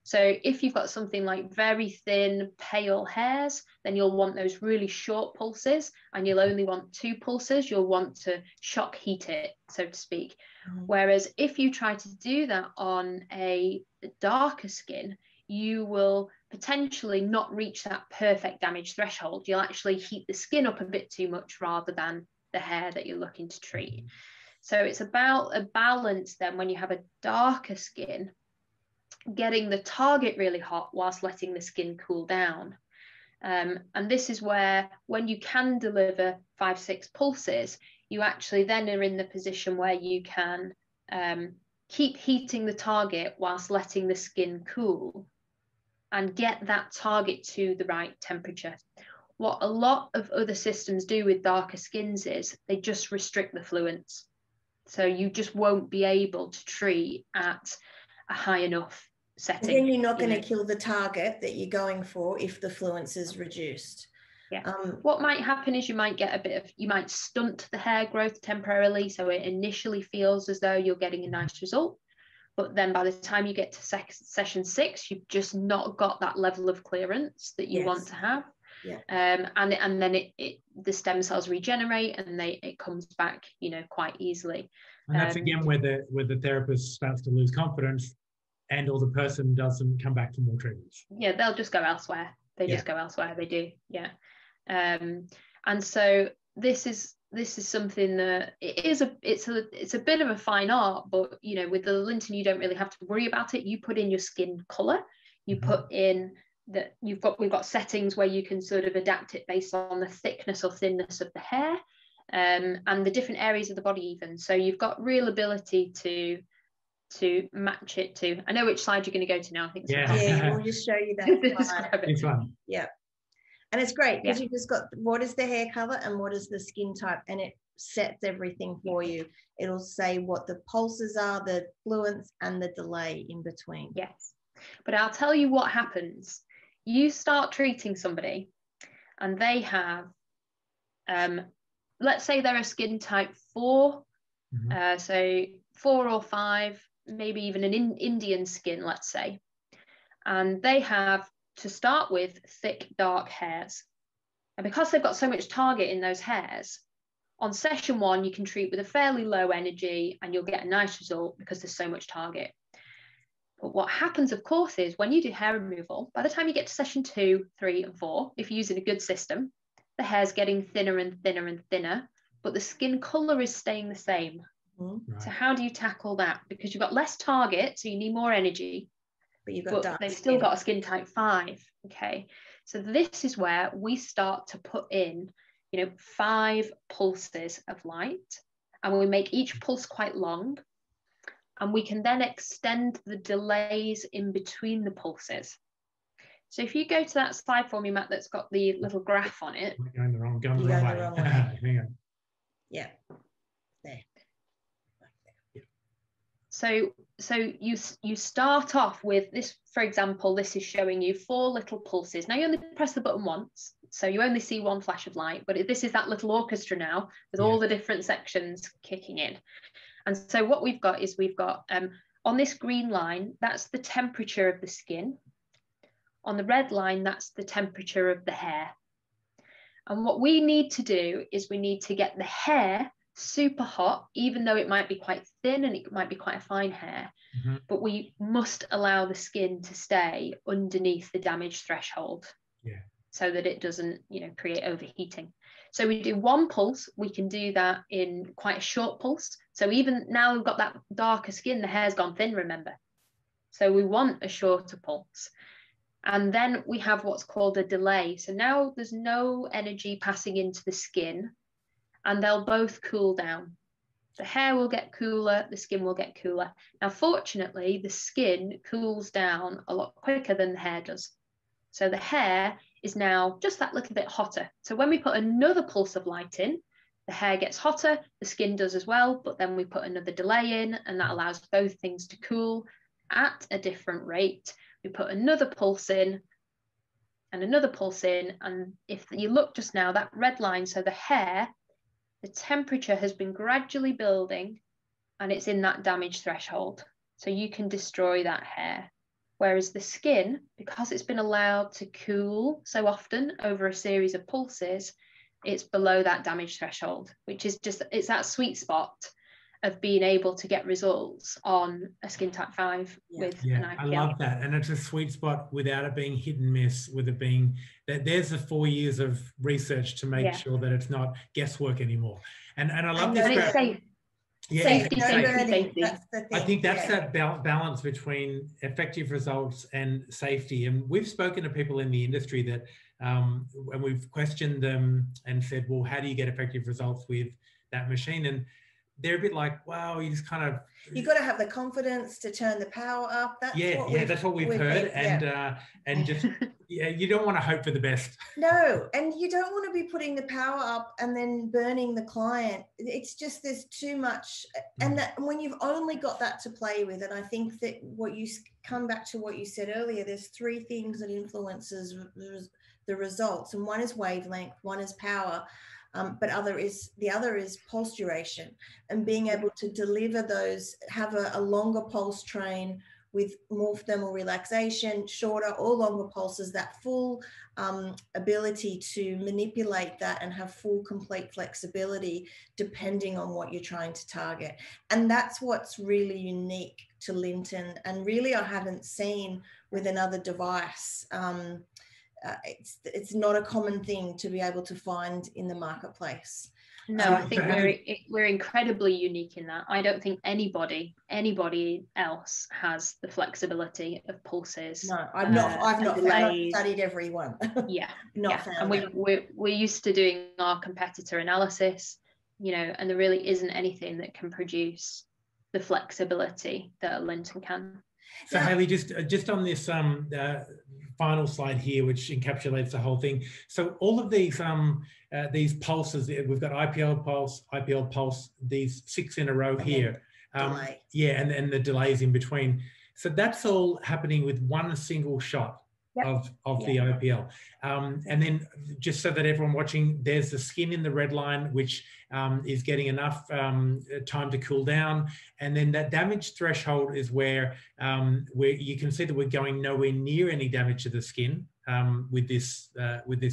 So if you've got something like very thin, pale hairs, then you'll want those really short pulses, and you'll only want 2 pulses. You'll want to shock heat it, so to speak. Whereas if you try to do that on a darker skin, you will potentially not reach that perfect damage threshold. You'll actually heat the skin up a bit too much rather than the hair that you're looking to treat. So it's about a balance then when you have a darker skin, getting the target really hot whilst letting the skin cool down. And this is where, when you can deliver 5-6 pulses, you actually then are in the position where you can keep heating the target whilst letting the skin cool and get that target to the right temperature. What a lot of other systems do with darker skins is they just restrict the fluence. So you just won't be able to treat at a high enough setting.
Then you're not going to kill the target that you're going for if the fluence is reduced.
Yeah. What might happen is you might get you might stunt the hair growth temporarily. So it initially feels as though you're getting a nice result. But then by the time you get to session 6, you've just not got that level of clearance that you want to have.
Yeah.
And then the stem cells regenerate and it comes back, quite easily.
And that's again where the therapist starts to lose confidence, and or the person doesn't come back for more treatments.
Yeah, they'll just go elsewhere. They just go elsewhere. They do. Yeah. And so this is something that it's a bit of a fine art, but with the Lynton you don't really have to worry about it. You put in your skin color, you put in that we've got settings where you can sort of adapt it based on the thickness or thinness of the hair, and the different areas of the body even. So you've got real ability to match it to. I know which slide you're going to go to now. I think
we'll just show you that.
It's fun.
Yeah. And it's great because you've just got what is the hair color and what is the skin type, and it sets everything for you. It'll say what the pulses are, the fluence, and the delay in between.
Yes. But I'll tell you what happens. You start treating somebody and they have, let's say they're a skin type 4, so 4 or 5, maybe even an Indian skin, let's say. And they have, to start with, thick, dark hairs. And because they've got so much target in those hairs, on session 1, you can treat with a fairly low energy and you'll get a nice result because there's so much target. But what happens, of course, is when you do hair removal, by the time you get to session 2, 3, and 4, if you're using a good system, the hair's getting thinner and thinner and thinner, but the skin color is staying the same. Right. So how do you tackle that? Because you've got less target, so you need more energy, but they've still got a skin type 5. Okay, so this is where we start to put in, 5 pulses of light, and we make each pulse quite long, and we can then extend the delays in between the pulses. So if you go to that slide for me, Matt, that's got the little graph on it.
You're going the wrong way. Hang on.
Yeah. There.
So you start off with this, for example, this is showing you 4 little pulses. Now you only press the button once, so you only see 1 flash of light, but this is that little orchestra now with all the different sections kicking in. And so what we've got on this green line, that's the temperature of the skin. On the red line, that's the temperature of the hair. And what we need to do is we need to get the hair super hot, even though it might be quite thin and it might be quite a fine hair, but we must allow the skin to stay underneath the damage threshold so that it doesn't, create overheating. So we do 1 pulse. We can do that in quite a short pulse. So even now we've got that darker skin, the hair's gone thin, remember. So we want a shorter pulse. And then we have what's called a delay. So now there's no energy passing into the skin, and they'll both cool down. The hair will get cooler, the skin will get cooler. Now, fortunately, the skin cools down a lot quicker than the hair does. So the hair is now just that little bit hotter. So when we put another pulse of light in, the hair gets hotter, the skin does as well, but then we put another delay in, and that allows both things to cool at a different rate. We put another pulse in and another pulse in, and if you look just now, that red line, so the hair, the temperature has been gradually building and it's in that damage threshold. So you can destroy that hair. Whereas the skin, because it's been allowed to cool so often over a series of pulses, it's below that damage threshold, which is it's that sweet spot. of being able to get results on a skin type 5 with an IPL.
I love that. And it's a sweet spot without it being hit and miss, with it being that there's the 4 years of research to make sure that it's not guesswork anymore. And I love this.
It's safe.
Yeah,
safety.
That's the thing.
I think that's that balance between effective results and safety. And we've spoken to people in the industry that, and we've questioned them and said, well, how do you get effective results with that machine? And they're a bit like, wow, you just kind of...
You've got to have the confidence to turn the power up. That's what we've heard.
And just, you don't want to hope for the best.
No, and you don't want to be putting the power up and then burning the client. It's just, there's too much. And that when you've only got that to play with, and I think that what you come back to what you said earlier, there's 3 things that influences the results. And one is wavelength, one is power, but the other is pulse duration, and being able to deliver those, have a longer pulse train with more thermal relaxation, shorter or longer pulses, that full ability to manipulate that and have full complete flexibility depending on what you're trying to target. And that's what's really unique to Lynton, and really I haven't seen with another device. It's not a common thing to be able to find in the marketplace.
No, I think we're incredibly unique in that. I don't think anybody else has the flexibility of pulses.
No, I've not studied every one.
And we're used to doing our competitor analysis, and there really isn't anything that can produce the flexibility that a Lynton can.
So Hayley, just on this final slide here, which encapsulates the whole thing. So all of these pulses, we've got IPL pulse, these 6 in a row here. And the delays in between. So that's all happening with one single shot of the IPL. And then just so that everyone watching, there's the skin in the red line, which is getting enough time to cool down. And then that damage threshold is where you can see that we're going nowhere near any damage to the skin with this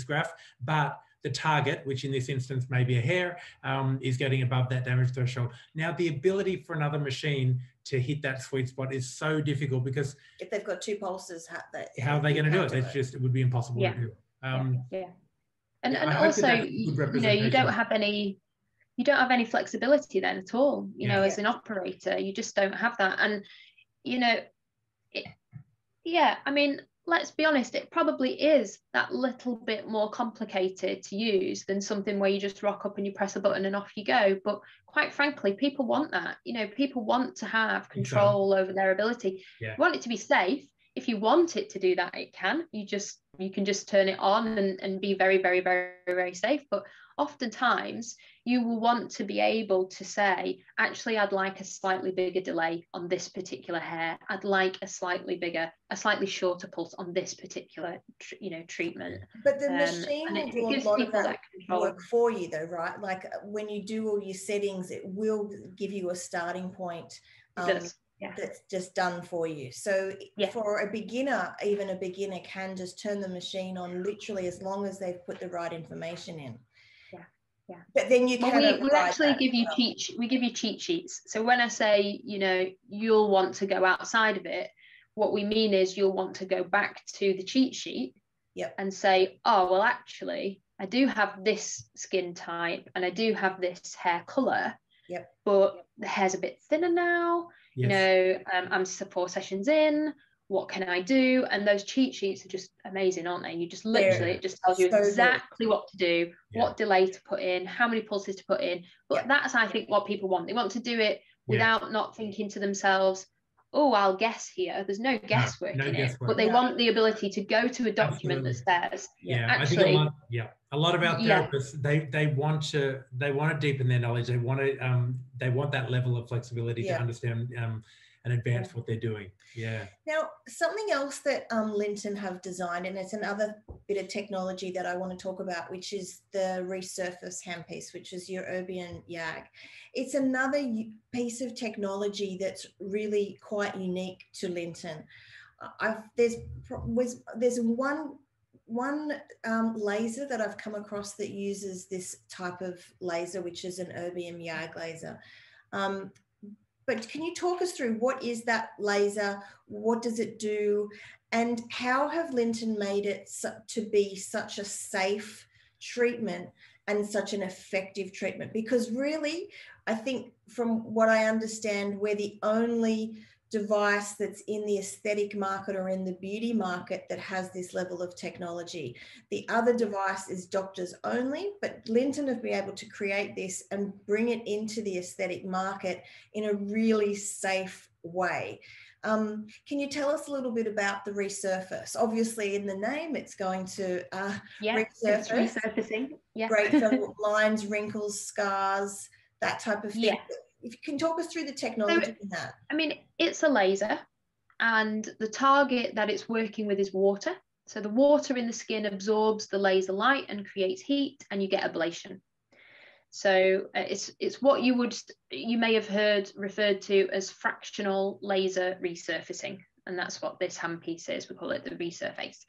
graph, but the target, which in this instance may be a hair, is getting above that damage threshold. Now, the ability for another machine to hit that sweet spot is so difficult, because
if they've got 2 pulses,
how are they going to do it? It would be impossible to do.
And also, you don't have any flexibility then at all. As an operator, you just don't have that. And I mean, let's be honest, it probably is that little bit more complicated to use than something where you just rock up and you press a button and off you go. But quite frankly, people want that. People want to have control over their ability. You want it to be safe. If you want it to do that, it can. You can just turn it on and be very, very, very, very safe. But oftentimes you will want to be able to say, actually, I'd like a slightly bigger delay on this particular hair. I'd like a slightly shorter pulse on this particular, treatment.
But the machine will do a lot of that work for you, though, right? Like when you do all your settings, it will give you a starting point. That's just done for you. So for a beginner, even a beginner can just turn the machine on literally as long as they've put the right information in. But then you can.
We actually give you cheat sheets. So when I say, you'll want to go outside of it, what we mean is you'll want to go back to the cheat sheet and say, oh, well, actually, I do have this skin type and I do have this hair color, but the hair's a bit thinner now. I'm 4 sessions in. What can I do? And those cheat sheets are just amazing, aren't they? You just literally, it just tells you exactly what to do, what delay to put in, how many pulses to put in. But that's, I think, what people want. They want to do it without not thinking to themselves, oh, I'll guess here. There's no guesswork in it. But they want the ability to go to a document that says, actually,
I think a lot of our therapists, they want to deepen their knowledge. They want that level of flexibility to understand and advance what they're doing.
Now, something else that Lynton have designed, and it's another bit of technology that I want to talk about, which is the resurface handpiece, which is your Erbium YAG. It's another piece of technology that's really quite unique to Lynton. There's one laser that I've come across that uses this type of laser, which is an Erbium YAG laser. But can you talk us through what is that laser? What does it do? And how have Lynton made it to be such a safe treatment and such an effective treatment? Because really, I think from what I understand, we're the only device that's in the aesthetic market or in the beauty market that has this level of technology. The other device is doctors only, but Lynton have been able to create this and bring it into the aesthetic market in a really safe way. Can you tell us a little bit about the resurface? Obviously, in the name, it's going to resurface.
It's resurfacing. Yeah.
Great for lines, wrinkles, scars, that type of thing.
Yeah.
If you can talk us through the technology in that.
I mean, it's a laser, and the target that it's working with is water. So the water in the skin absorbs the laser light and creates heat, and you get ablation. So it's what you may have heard referred to as fractional laser resurfacing, and that's what this handpiece is. We call it the resurface.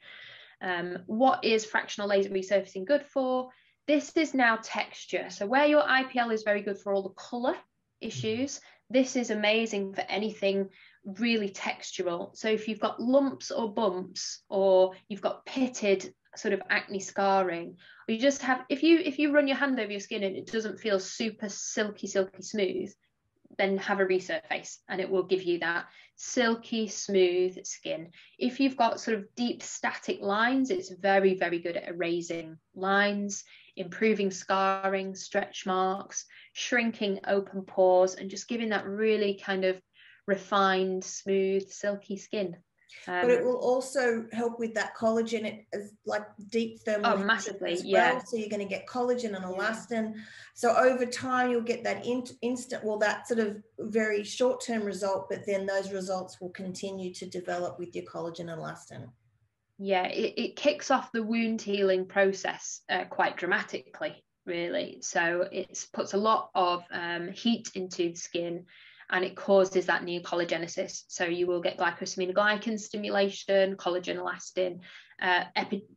What is fractional laser resurfacing good for? This is now texture. So where your IPL is very good for all the colour issues, this is amazing for anything really textural. So if you've got lumps or bumps, or you've got pitted sort of acne scarring, or you just have, if you run your hand over your skin and it doesn't feel super silky smooth, then have a resurface and it will give you that silky smooth skin. If you've got sort of deep static lines, it's very, very good at erasing lines, improving scarring, stretch marks, shrinking open pores, and just giving that really kind of refined, smooth, silky skin.
But it will also help with that collagen. It is like deep thermal
massively
as well.
Yeah.
So you're going to get collagen and elastin. So over time you'll get that instant, well, that sort of very short-term result, but then those results will continue to develop with your collagen and elastin.
Yeah, it kicks off the wound healing process quite dramatically, really. So it puts a lot of heat into the skin, and it causes that neocollagenesis. So you will get glycosaminoglycan stimulation, collagen, elastin.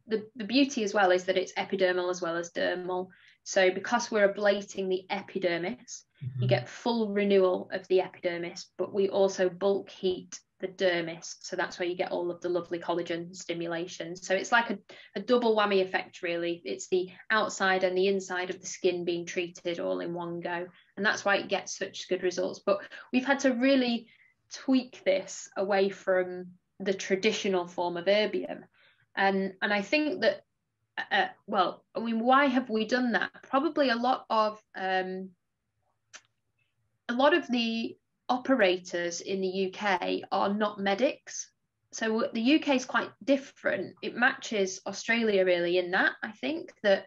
The beauty as well is that it's epidermal as well as dermal. So because we're ablating the epidermis, you get full renewal of the epidermis, but we also bulk heat the dermis. So that's where you get all of the lovely collagen stimulation. So it's like a double whammy effect, really. It's the outside and the inside of the skin being treated all in one go. And that's why it gets such good results. But we've had to really tweak this away from the traditional form of erbium. And I think that, well, I mean, why have we done that? Probably a lot of the operators in the UK are not medics. So the UK is quite different. It matches Australia really in that, I think, that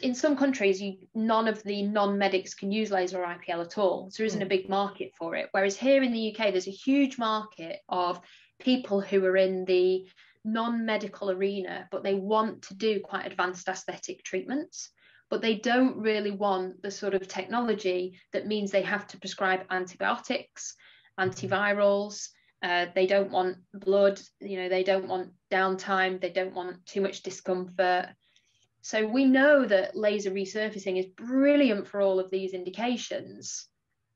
in some countries, none of the non-medics can use laser IPL at all. So there isn't a big market for it. Whereas here in the UK, there's a huge market of people who are in the non-medical arena, but they want to do quite advanced aesthetic treatments. But they don't really want the sort of technology that means they have to prescribe antibiotics, antivirals. They don't want blood, they don't want downtime. They don't want too much discomfort. So we know that laser resurfacing is brilliant for all of these indications,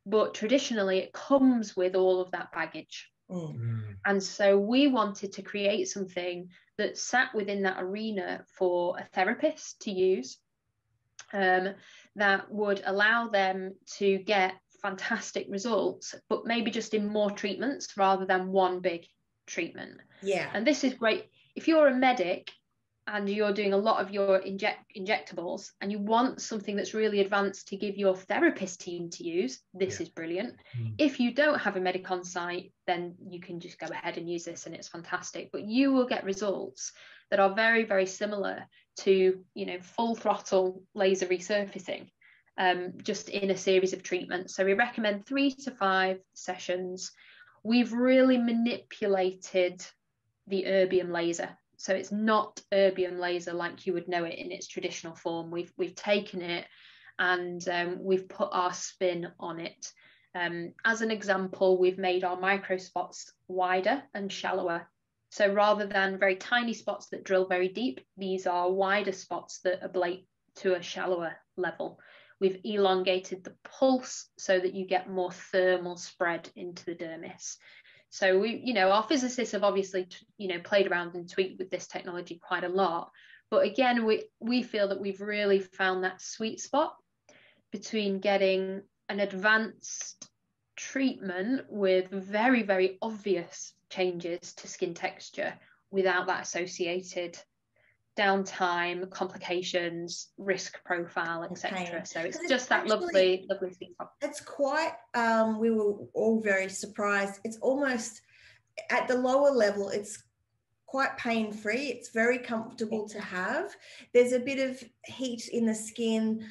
but traditionally it comes with all of that baggage. And so we wanted to create something that sat within that arena for a therapist to use, that would allow them to get fantastic results, but maybe just in more treatments rather than one big treatment.
Yeah.
And this is great if you're a medic and you're doing a lot of your injectables and you want something that's really advanced to give your therapist team to use. This is brilliant. If you don't have a medic on site, then you can just go ahead and use this and it's fantastic. But you will get results that are very, very similar to, full throttle laser resurfacing, just in a series of treatments. So we recommend 3 to 5 sessions. We've really manipulated the erbium laser. So it's not erbium laser like you would know it in its traditional form. We've taken it and we've put our spin on it. As an example, we've made our micro spots wider and shallower. So rather than very tiny spots that drill very deep, these are wider spots that ablate to a shallower level, We've elongated the pulse so that you get more thermal spread into the dermis. So we, you know, our physicists have obviously, you know, played around and tweaked with this technology quite a lot. But again, we feel that we've really found that sweet spot between getting an advanced treatment with very, very obvious changes to skin texture without that associated downtime, complications, risk profile, etc. So it's just that lovely sweet spot.
It's quite, we were all very surprised. It's almost at the lower level, it's quite pain-free. It's very comfortable to have. There's a bit of heat in the skin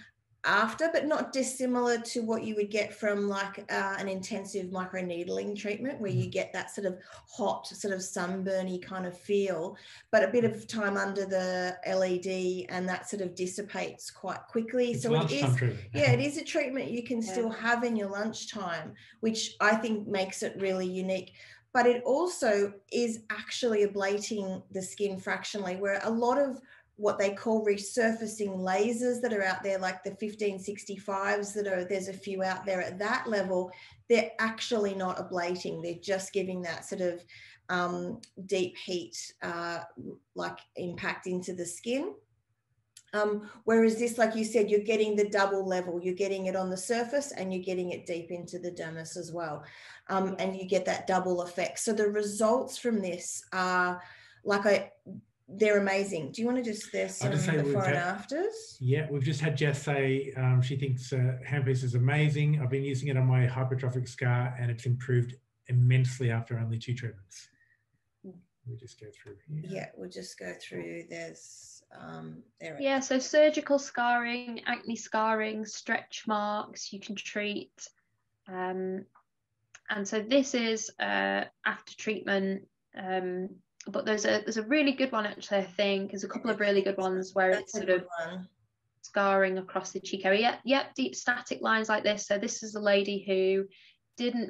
after, but not dissimilar to what you would get from like an intensive microneedling treatment, where you get that sort of hot, sort of sunburny kind of feel, but a bit of time under the LED, and that sort of dissipates quite quickly.
It's
so it is,
yeah,
it is a treatment you can still have in your lunchtime, which I think makes it really unique. But it also is actually ablating the skin fractionally, where a lot of what they call resurfacing lasers that are out there, like the 1565s there's a few out there at that level, they're actually not ablating. They're just giving that sort of deep heat, like impact into the skin. Whereas this, like you said, you're getting the double level. You're getting it on the surface and you're getting it deep into the dermis as well. And you get that double effect. So the results from this are they're amazing. Do you want to there's some before and afters?
Yeah, we've just had Jess say she thinks handpiece is amazing. I've been using it on my hypertrophic scar and it's improved immensely after only 2 treatments. We'll just go through here.
Yeah, we'll just go through. There's
yeah, so surgical scarring, acne scarring, stretch marks you can treat. And so this is after treatment. But there's a really good one, actually. I think there's a couple of really good ones where it's sort of scarring across the cheek area. Yep, deep static lines like this. So this is a lady who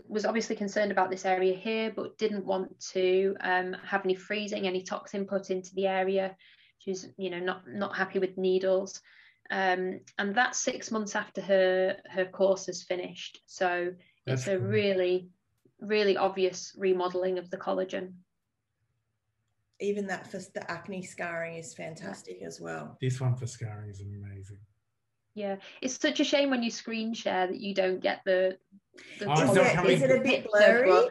was obviously concerned about this area here, but didn't want to have any freezing, any toxin put into the area. She was, you know, not happy with needles. And that's 6 months after her course has finished. So it's a really, really obvious remodeling of the collagen.
Even that for the acne scarring is fantastic as well.
This one for scarring is amazing.
Yeah, it's such a shame when you screen share that you don't get the
is it a bit blurry?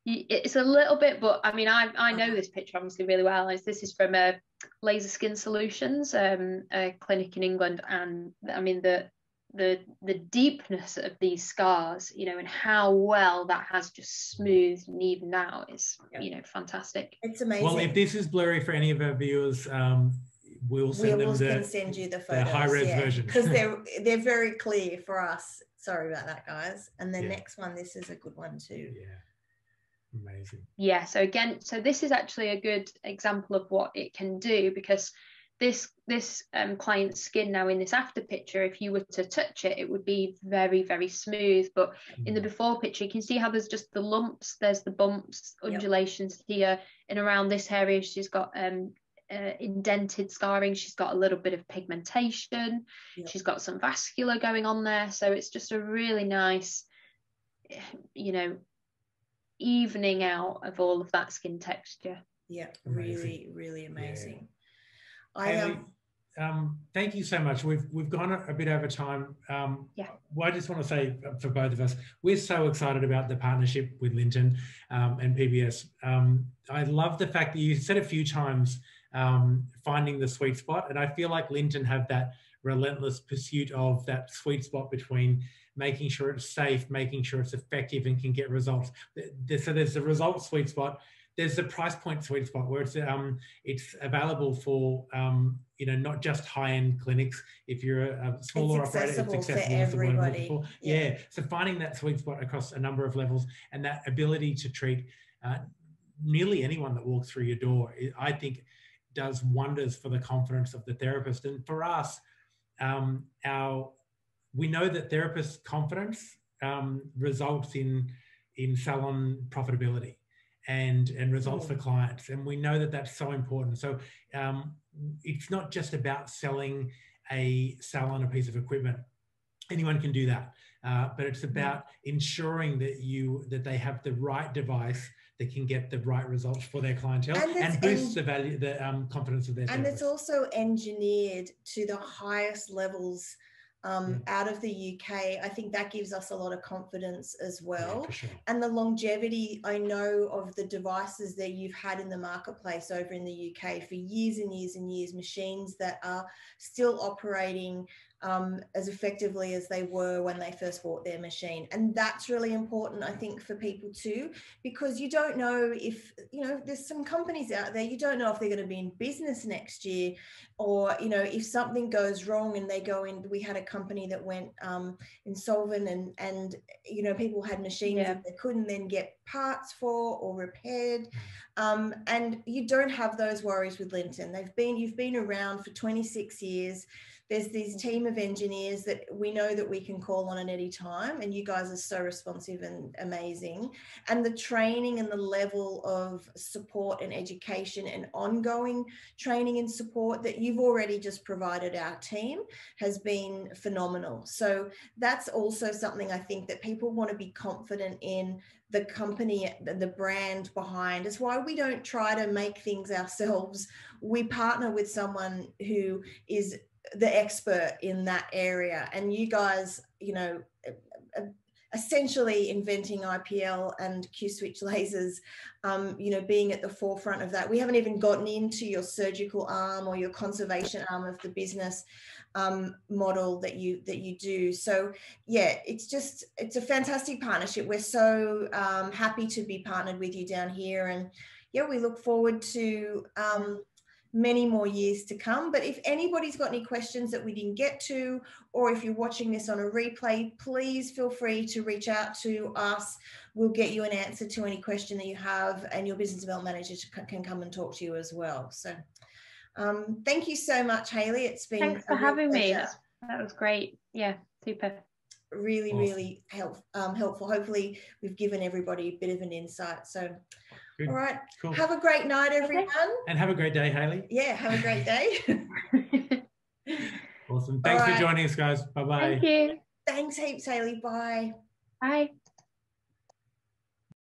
It's a little bit, but I mean, I know this picture obviously really well. This is from a Laser Skin Solutions, a clinic in England, and I mean the deepness of these scars, you know, and how well that has just smoothed and evened out is, you know, fantastic.
It's amazing.
Well, if this is blurry for any of our viewers, we'll send
you the photos,
high-res version,
because they're very clear for us. Sorry about that, guys. And the next one, this is a good one too.
Yeah, amazing.
Yeah. So again, this is actually a good example of what it can do, because this client's skin now in this after picture, if you were to touch it, it would be very, very smooth. But in the before picture, you can see how there's just the lumps, there's the bumps, undulations here, and around this area she's got indented scarring, she's got a little bit of pigmentation, she's got some vascular going on there. So it's just a really nice, you know, evening out of all of that skin texture.
Yeah, really, really amazing.
Yeah. Thank you so much. We've gone a bit over time. Well, I just want to say for both of us, we're so excited about the partnership with Lynton and PBS. I love the fact that you said a few times finding the sweet spot, and I feel like Lynton have that relentless pursuit of that sweet spot between making sure it's safe, making sure it's effective and can get results. So there's the result sweet spot. There's the price point sweet spot where it's available for you know, not just high-end clinics. If you're a smaller operator, it's accessible
for everybody.
Yeah. So finding that sweet spot across a number of levels and that ability to treat nearly anyone that walks through your door, I think does wonders for the confidence of the therapist. And for us, we know that therapist confidence results in salon profitability and results for clients. And we know that that's so important. So it's not just about selling a salon a piece of equipment. anyone can do that. But it's about ensuring that they have the right device that can get the right results for their clientele and boost the value, the confidence of their
and
service.
it's also engineered to the highest levels out of the UK. I think that gives us a lot of confidence as well.
Yeah, for sure.
And the longevity, I know, of the devices that you've had in the marketplace over in the UK for years and years and years, machines that are still operating as effectively as they were when they first bought their machine. And that's really important, I think, for people too, because you don't know if, there's some companies out there, you don't know if they're going to be in business next year, or, if something goes wrong and they go in. We had a company that went insolvent, and people had machines that they couldn't then get parts for or repaired. And you don't have those worries with Lynton. You've been around for 26 years. There's this team of engineers that we know that we can call on at any time, and you guys are so responsive and amazing. And the training and the level of support and education and ongoing training and support that you've already just provided our team has been phenomenal. So that's also something I think that people want to be confident in the company, the brand behind. It's why we don't try to make things ourselves. We partner with someone who is the expert in that area, and you guys, essentially inventing IPL and Q-switch lasers, being at the forefront of that. We haven't even gotten into your surgical arm or your conservation arm of the business model that you do. So yeah, it's a fantastic partnership. We're so happy to be partnered with you down here, and yeah, we look forward to many more years to come. But if anybody's got any questions that we didn't get to, or if you're watching this on a replay, please feel free to reach out to us. We'll get you an answer to any question that you have, and your business development manager can come and talk to you as well. So thank you so much, Hayley. It's been
thanks for having me. That was great. Yeah, super.
Really,
awesome.
Really helpful. Hopefully we've given everybody a bit of an insight. So
good.
All right.
Cool.
Have a great night, everyone.
And have a great day, Hayley.
Yeah, have a great day.
Awesome. Thanks for joining us, guys. Bye-bye.
Thank you.
Thanks heaps, Hayley. Bye.
Bye.